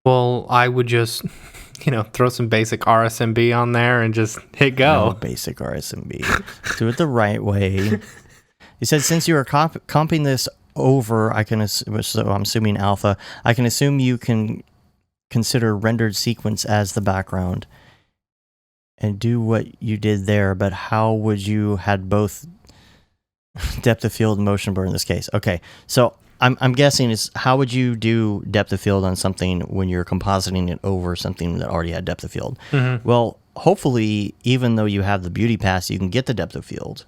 Well, I would just... throw some basic RSMB on there and just hit go. No basic RSMB. Do it the right way. He said, since you are comping this over, so I'm assuming alpha, I can assume you can consider rendered sequence as the background and do what you did there, but how would you had both depth of field and motion blur in this case? Okay, so I'm guessing is how would you do depth of field on something when you're compositing it over something that already had depth of field? Well, hopefully, even though you have the beauty pass, you can get the depth of field.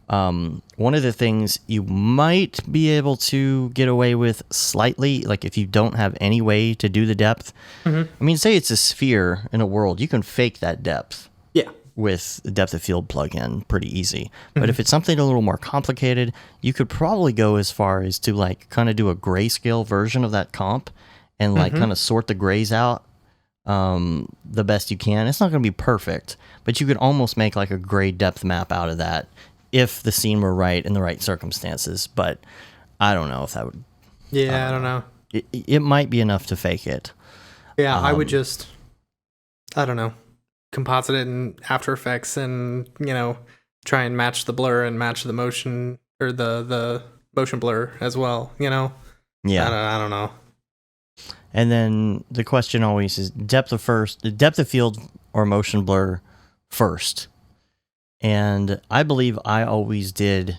One of the things you might be able to get away with slightly, like if you don't have any way to do the depth. I mean, say it's a sphere in a world, you can fake that depth. Yeah. With the depth of field plugin pretty easy. But if it's something a little more complicated, you could probably go as far as to like kind of do a grayscale version of that comp and like kind of sort the grays out the best you can. It's not going to be perfect, but you could almost make like a gray depth map out of that if the scene were right in the right circumstances. But I don't know if that would. Yeah, I don't know. It might be enough to fake it. Yeah, I would just, I don't know, composite it in After Effects and, try and match the blur and match the motion or the motion blur as well, Yeah. I don't know. And then the question always is depth of field or motion blur first. And I believe I always did.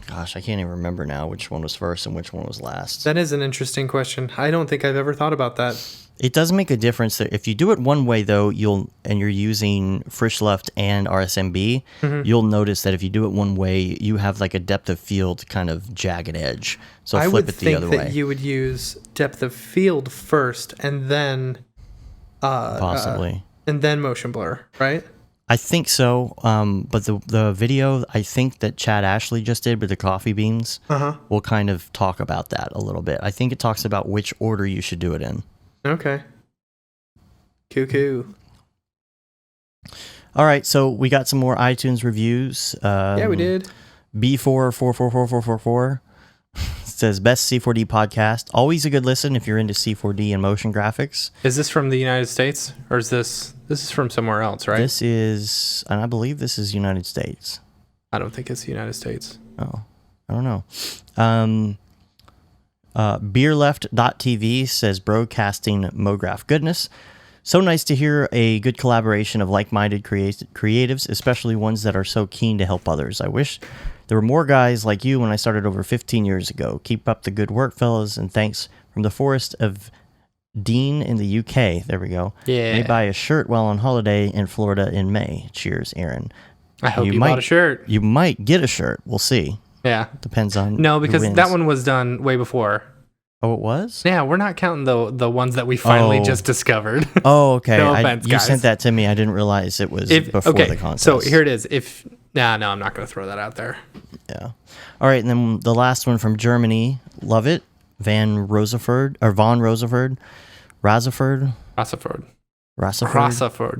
Gosh, I can't even remember now which one was first and which one was last. That is an interesting question. I don't think I've ever thought about that. It does make a difference that if you do it one way though, you're using Frisch Left and RSMB, you'll notice that if you do it one way, you have like a depth of field kind of jagged edge. So flip it the other way. I would think that you would use depth of field first and then possibly and then motion blur, right? I think so. But the video I think that Chad Ashley just did with the coffee beans will kind of talk about that a little bit. I think it talks about which order you should do it in. Okay. Cuckoo. All right, so we got some more iTunes reviews. Yeah, we did. B4444444 says best C4D podcast. Always a good listen if you're into C4D and motion graphics. Is this from the United States or is this is from somewhere else, right? This is, and I believe this is United States. I don't think it's the United States. Oh, I don't know. Beerleft.tv says broadcasting Brograph goodness. So nice to hear a good collaboration of like-minded creatives, especially ones that are so keen to help others. I wish there were more guys like you when I started over 15 years ago. Keep up the good work, fellas, and thanks from the Forest of Dean in the UK. There we go. Yeah. May buy a shirt while on holiday in Florida in May. Cheers, Aaron. I hope you bought a shirt. You might get a shirt. We'll see. Yeah. Depends on No, because who wins. that one was done way before. Oh, it was? Yeah, we're not counting the ones that we finally just discovered. Oh, okay. No offense, you guys. sent that to me. I didn't realize it was before the contest. So here it is. No, I'm not going to throw that out there. Yeah. All right, and then the last one from Germany. Love it. Von Roseford.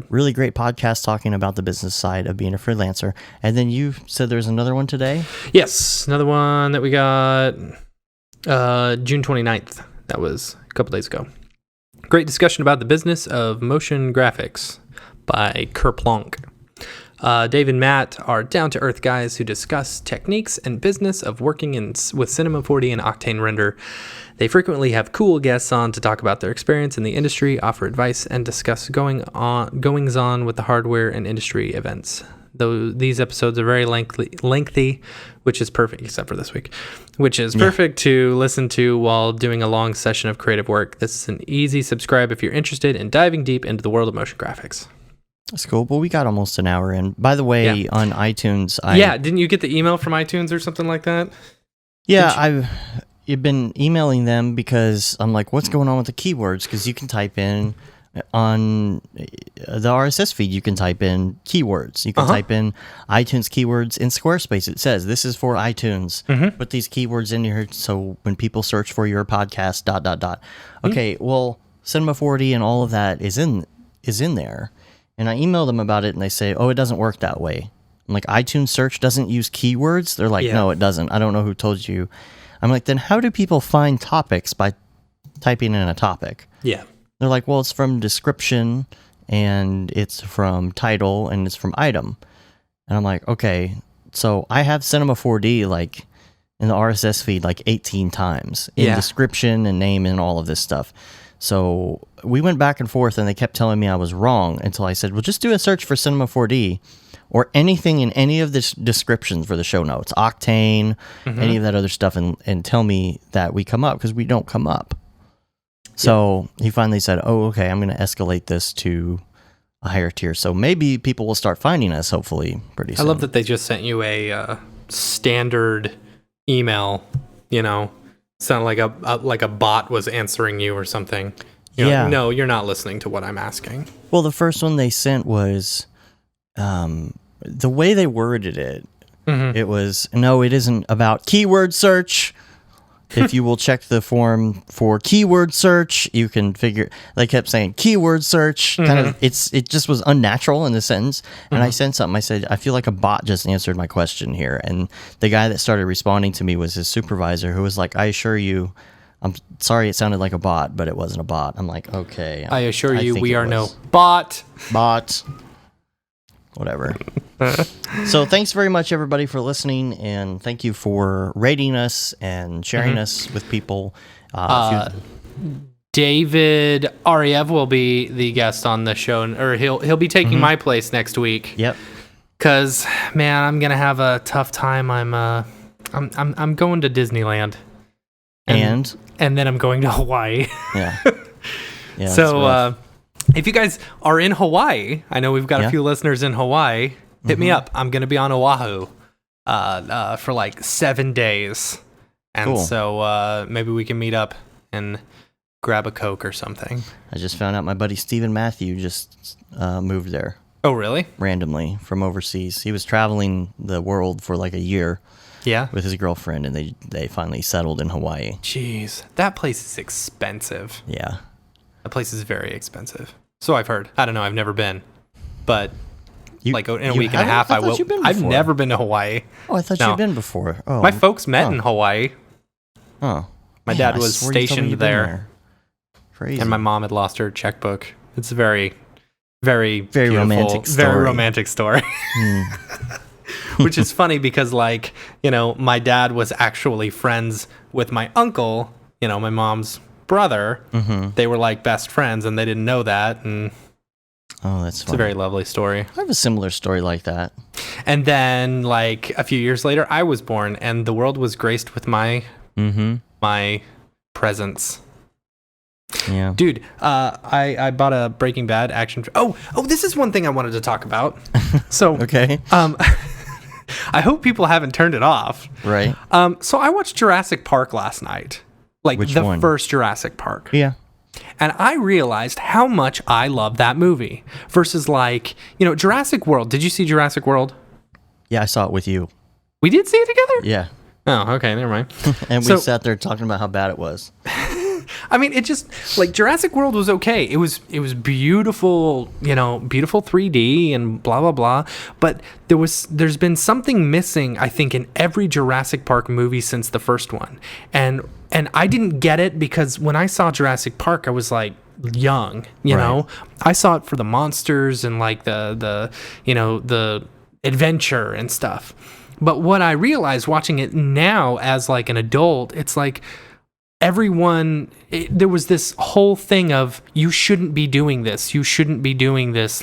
Really great podcast talking about the business side of being a freelancer. And then you said there's another one today? Yes, another one that we got June 29th. That was a couple days ago. Great discussion about the business of motion graphics by Kerplonk. Dave and Matt are down-to-earth guys who discuss techniques and business of working with Cinema 4D and Octane Render. They frequently have cool guests on to talk about their experience in the industry, offer advice, and discuss goings-on with the hardware and industry events. Though these episodes are very lengthy, which is perfect, except for this week, which is perfect to listen to while doing a long session of creative work. This is an easy subscribe if you're interested in diving deep into the world of motion graphics. That's cool. Well, we got almost an hour in. By the way, on iTunes... didn't you get the email from iTunes or something like that? Yeah, I've been emailing them because I'm like, what's going on with the keywords? Because you can type in on the RSS feed, you can type in keywords. You can type in iTunes keywords in Squarespace. It says, this is for iTunes. Put these keywords in here so when people search for your podcast, ... Okay, well, Cinema 4D and all of that is in there. And I emailed them about it, and they say, oh, it doesn't work that way. I'm like, iTunes search doesn't use keywords? They're like, no, it doesn't. I don't know who told you. I'm like, then how do people find topics by typing in a topic? Yeah. They're like, well, it's from description, and it's from title, and it's from item. And I'm like, okay, so I have Cinema 4D, like, in the RSS feed, like, 18 times. In description and name and all of this stuff. So we went back and forth, and they kept telling me I was wrong until I said, well, just do a search for Cinema 4D or anything in any of the descriptions for the show notes, Octane, any of that other stuff, and tell me that we come up, because we don't come up. So he finally said, oh, okay, I'm going to escalate this to a higher tier. So maybe people will start finding us, hopefully, pretty soon. I love that they just sent you a standard email, sound like a bot was answering you or something. No, you're not listening to what I'm asking. Well, the first one they sent was the way they worded it. It was, no, it isn't about keyword search. if you will check the form for keyword search, you can figure. They kept saying keyword search. Kind of, it just was unnatural in the sentence. And I sent something. I said, I feel like a bot just answered my question here. And the guy that started responding to me was his supervisor, who was like, I assure you, I'm sorry it sounded like a bot, but it wasn't a bot. I'm like, okay. I assure you, think we it are no was. bot. Whatever. So thanks very much, everybody, for listening, and thank you for rating us and sharing us with people. David Ariev will be the guest on the show, or he'll be taking my place next week. Yep. Cause man, I'm gonna have a tough time. I'm going to Disneyland, and then I'm going to Hawaii. Yeah. So if you guys are in Hawaii, I know we've got a few listeners in Hawaii. Hit me up. I'm gonna be on Oahu for like 7 days, and so maybe we can meet up and grab a Coke or something. I just found out my buddy Stephen Matthew just moved there. Oh, really? Randomly from overseas. He was traveling the world for like a year. Yeah. With his girlfriend, and they finally settled in Hawaii. Jeez, that place is expensive. Yeah. That place is very expensive. So I've heard. I don't know. I've never been, but in a week and a half, I will. I've never been to Hawaii. Oh, I thought you'd been before. Oh, my folks met in Hawaii. Oh, my dad was stationed there. Crazy. And my mom had lost her checkbook. It's a very, very, very romantic story. Very romantic story. Which is funny because, like, my dad was actually friends with my uncle, my mom's brother. They were like best friends, and they didn't know that. And oh, that's funny. It's a very lovely story. I have a similar story like that. And then, like, a few years later, I was born, and the world was graced with my presence. Yeah, dude. I bought a Breaking Bad action. Oh, this is one thing I wanted to talk about. So okay. I hope people haven't turned it off. Right. So I watched Jurassic Park last night. Like Which the one? First Jurassic Park. Yeah. And I realized how much I love that movie versus like, Jurassic World. Did you see Jurassic World? Yeah, I saw it with you. We did see it together? Yeah. Oh, okay, never mind. And we sat there talking about how bad it was. I mean, it just like Jurassic World was okay. It was beautiful, beautiful 3D and blah blah blah. But there's been something missing, I think, in every Jurassic Park movie since the first one. And I didn't get it because when I saw Jurassic Park, I was like young, you know. I saw it for the monsters and like the adventure and stuff. But what I realized watching it now as like an adult, it's like there was this whole thing of you shouldn't be doing this,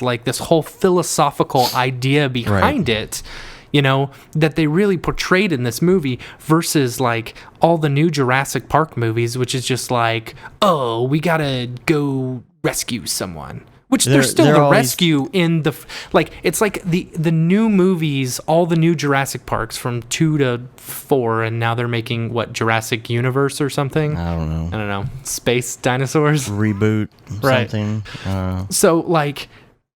like this whole philosophical idea behind it, that they really portrayed in this movie versus like all the new Jurassic Park movies, which is just like, oh, we gotta go rescue someone. Which there's still the rescue in the it's like the new movies, all the new Jurassic Parks from 2 to 4, and now they're making Jurassic Universe or something. I don't know. Space dinosaurs Reboot right. something. So like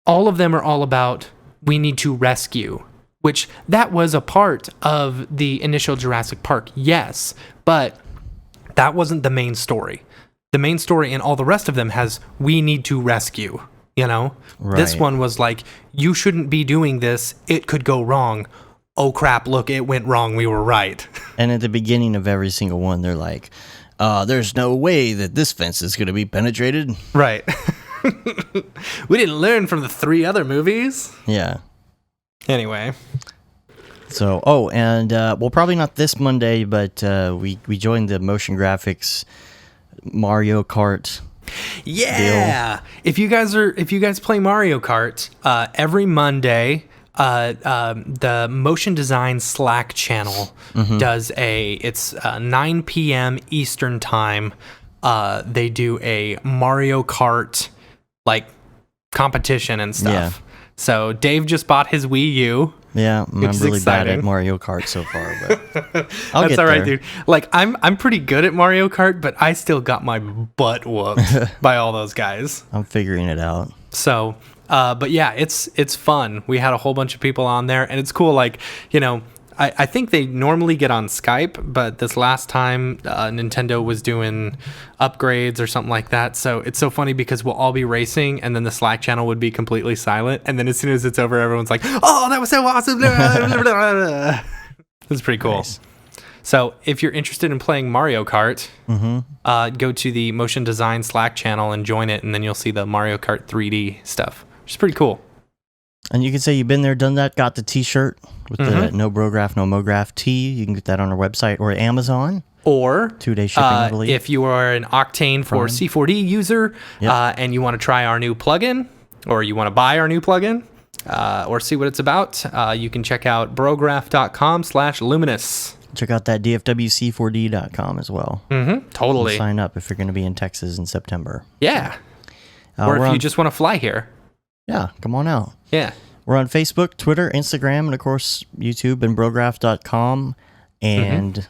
all of them are all about we need to rescue, which that was a part of the initial Jurassic Park, yes, but that wasn't the main story. The main story in all the rest of them has we need to rescue. Right. This one was like, you shouldn't be doing this. It could go wrong. Oh, crap. Look, it went wrong. We were right. And at the beginning of every single one, they're like, there's no way that this fence is going to be penetrated. Right. We didn't learn from the 3 other movies. Yeah. Anyway. So, and well, probably not this Monday, but we joined the motion graphics Mario Kart. Yeah. Deal. If you guys play Mario Kart, every Monday, the Motion Design Slack channel does it's 9 p.m. Eastern time. They do a Mario Kart like competition and stuff. Yeah. So Dave just bought his Wii U. Yeah, I'm really bad at Mario Kart so far, but that's all right, dude. Like I'm pretty good at Mario Kart, but I still got my butt whooped by all those guys. I'm figuring it out. So, but yeah, it's fun. We had a whole bunch of people on there, and it's cool. Like, I think they normally get on Skype, but this last time Nintendo was doing upgrades or something like that. So it's so funny because we'll all be racing and then the Slack channel would be completely silent. And then as soon as it's over, everyone's like, oh, that was so awesome. It's pretty cool. Nice. So if you're interested in playing Mario Kart, go to the Motion Design Slack channel and join it. And then you'll see the Mario Kart 3D stuff, which is pretty cool. And you can say you've been there, done that, got the t-shirt with the no Brograph, no MoGraph tee. You can get that on our website or Amazon. Or 2-day shipping, I believe. If you are an Octane for C4D user and you want to try our new plugin, or you want to buy our new plugin, or see what it's about, you can check out brograph.com/luminous. Check out that dfwc4d.com as well. Totally. Sign up if you're going to be in Texas in September. Yeah. Or if you just want to fly here. Yeah, come on out. Yeah. We're on Facebook, Twitter, Instagram, and of course, YouTube and brograph.com. And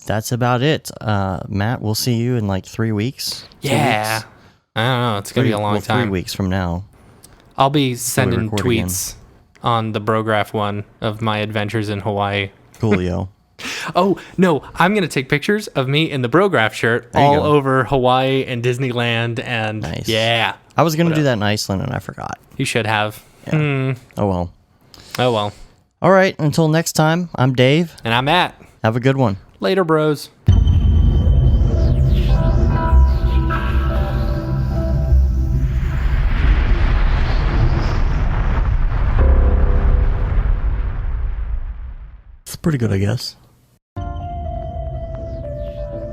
that's about it. Matt, we'll see you in like 3 weeks. Yeah. I don't know. It's going to be a long time. 3 weeks from now. I'll be sending tweets on the Brograph one of my adventures in Hawaii. Coolio. Oh, no, I'm going to take pictures of me in the Brograph shirt all over Hawaii and Disneyland. And nice. Yeah. I was going to do that in Iceland and I forgot. You should have. Yeah. Oh, well. Oh, well. All right. Until next time, I'm Dave. And I'm Matt. Have a good one. Later, bros. It's pretty good, I guess.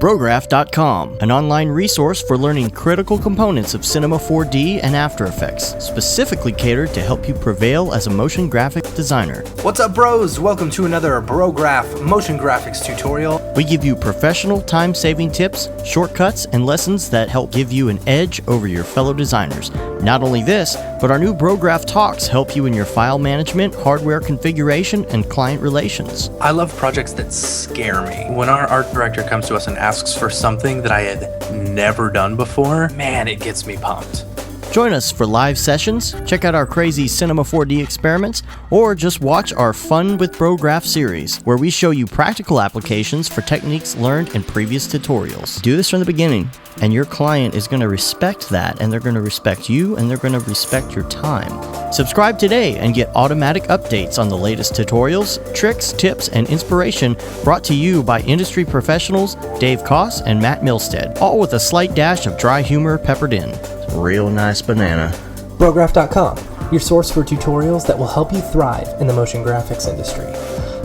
Brograph.com, an online resource for learning critical components of Cinema 4D and After Effects, specifically catered to help you prevail as a motion graphic designer. What's up, bros? Welcome to another Brograph motion graphics tutorial. We give you professional time-saving tips, shortcuts, and lessons that help give you an edge over your fellow designers. Not only this, but our new Brograph Talks help you in your file management, hardware configuration, and client relations. I love projects that scare me. When our art director comes to us and asks for something that I had never done before, man, it gets me pumped. Join us for live sessions, check out our crazy Cinema 4D experiments, or just watch our Fun with Brograph series, where we show you practical applications for techniques learned in previous tutorials. Do this from the beginning, and your client is going to respect that, and they're going to respect you, and they're going to respect your time. Subscribe today and get automatic updates on the latest tutorials, tricks, tips, and inspiration brought to you by industry professionals Dave Koss and Matt Milstead, all with a slight dash of dry humor peppered in. Real nice banana. Brograph.com, your source for tutorials that will help you thrive in the motion graphics industry.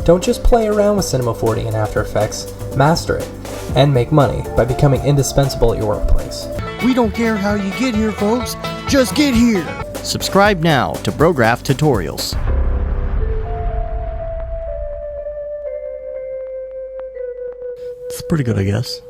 Don't just play around with Cinema 4D and After Effects, master it, and make money by becoming indispensable at your workplace. We don't care how you get here, folks. Just get here. Subscribe now to Brograph Tutorials. It's pretty good, I guess.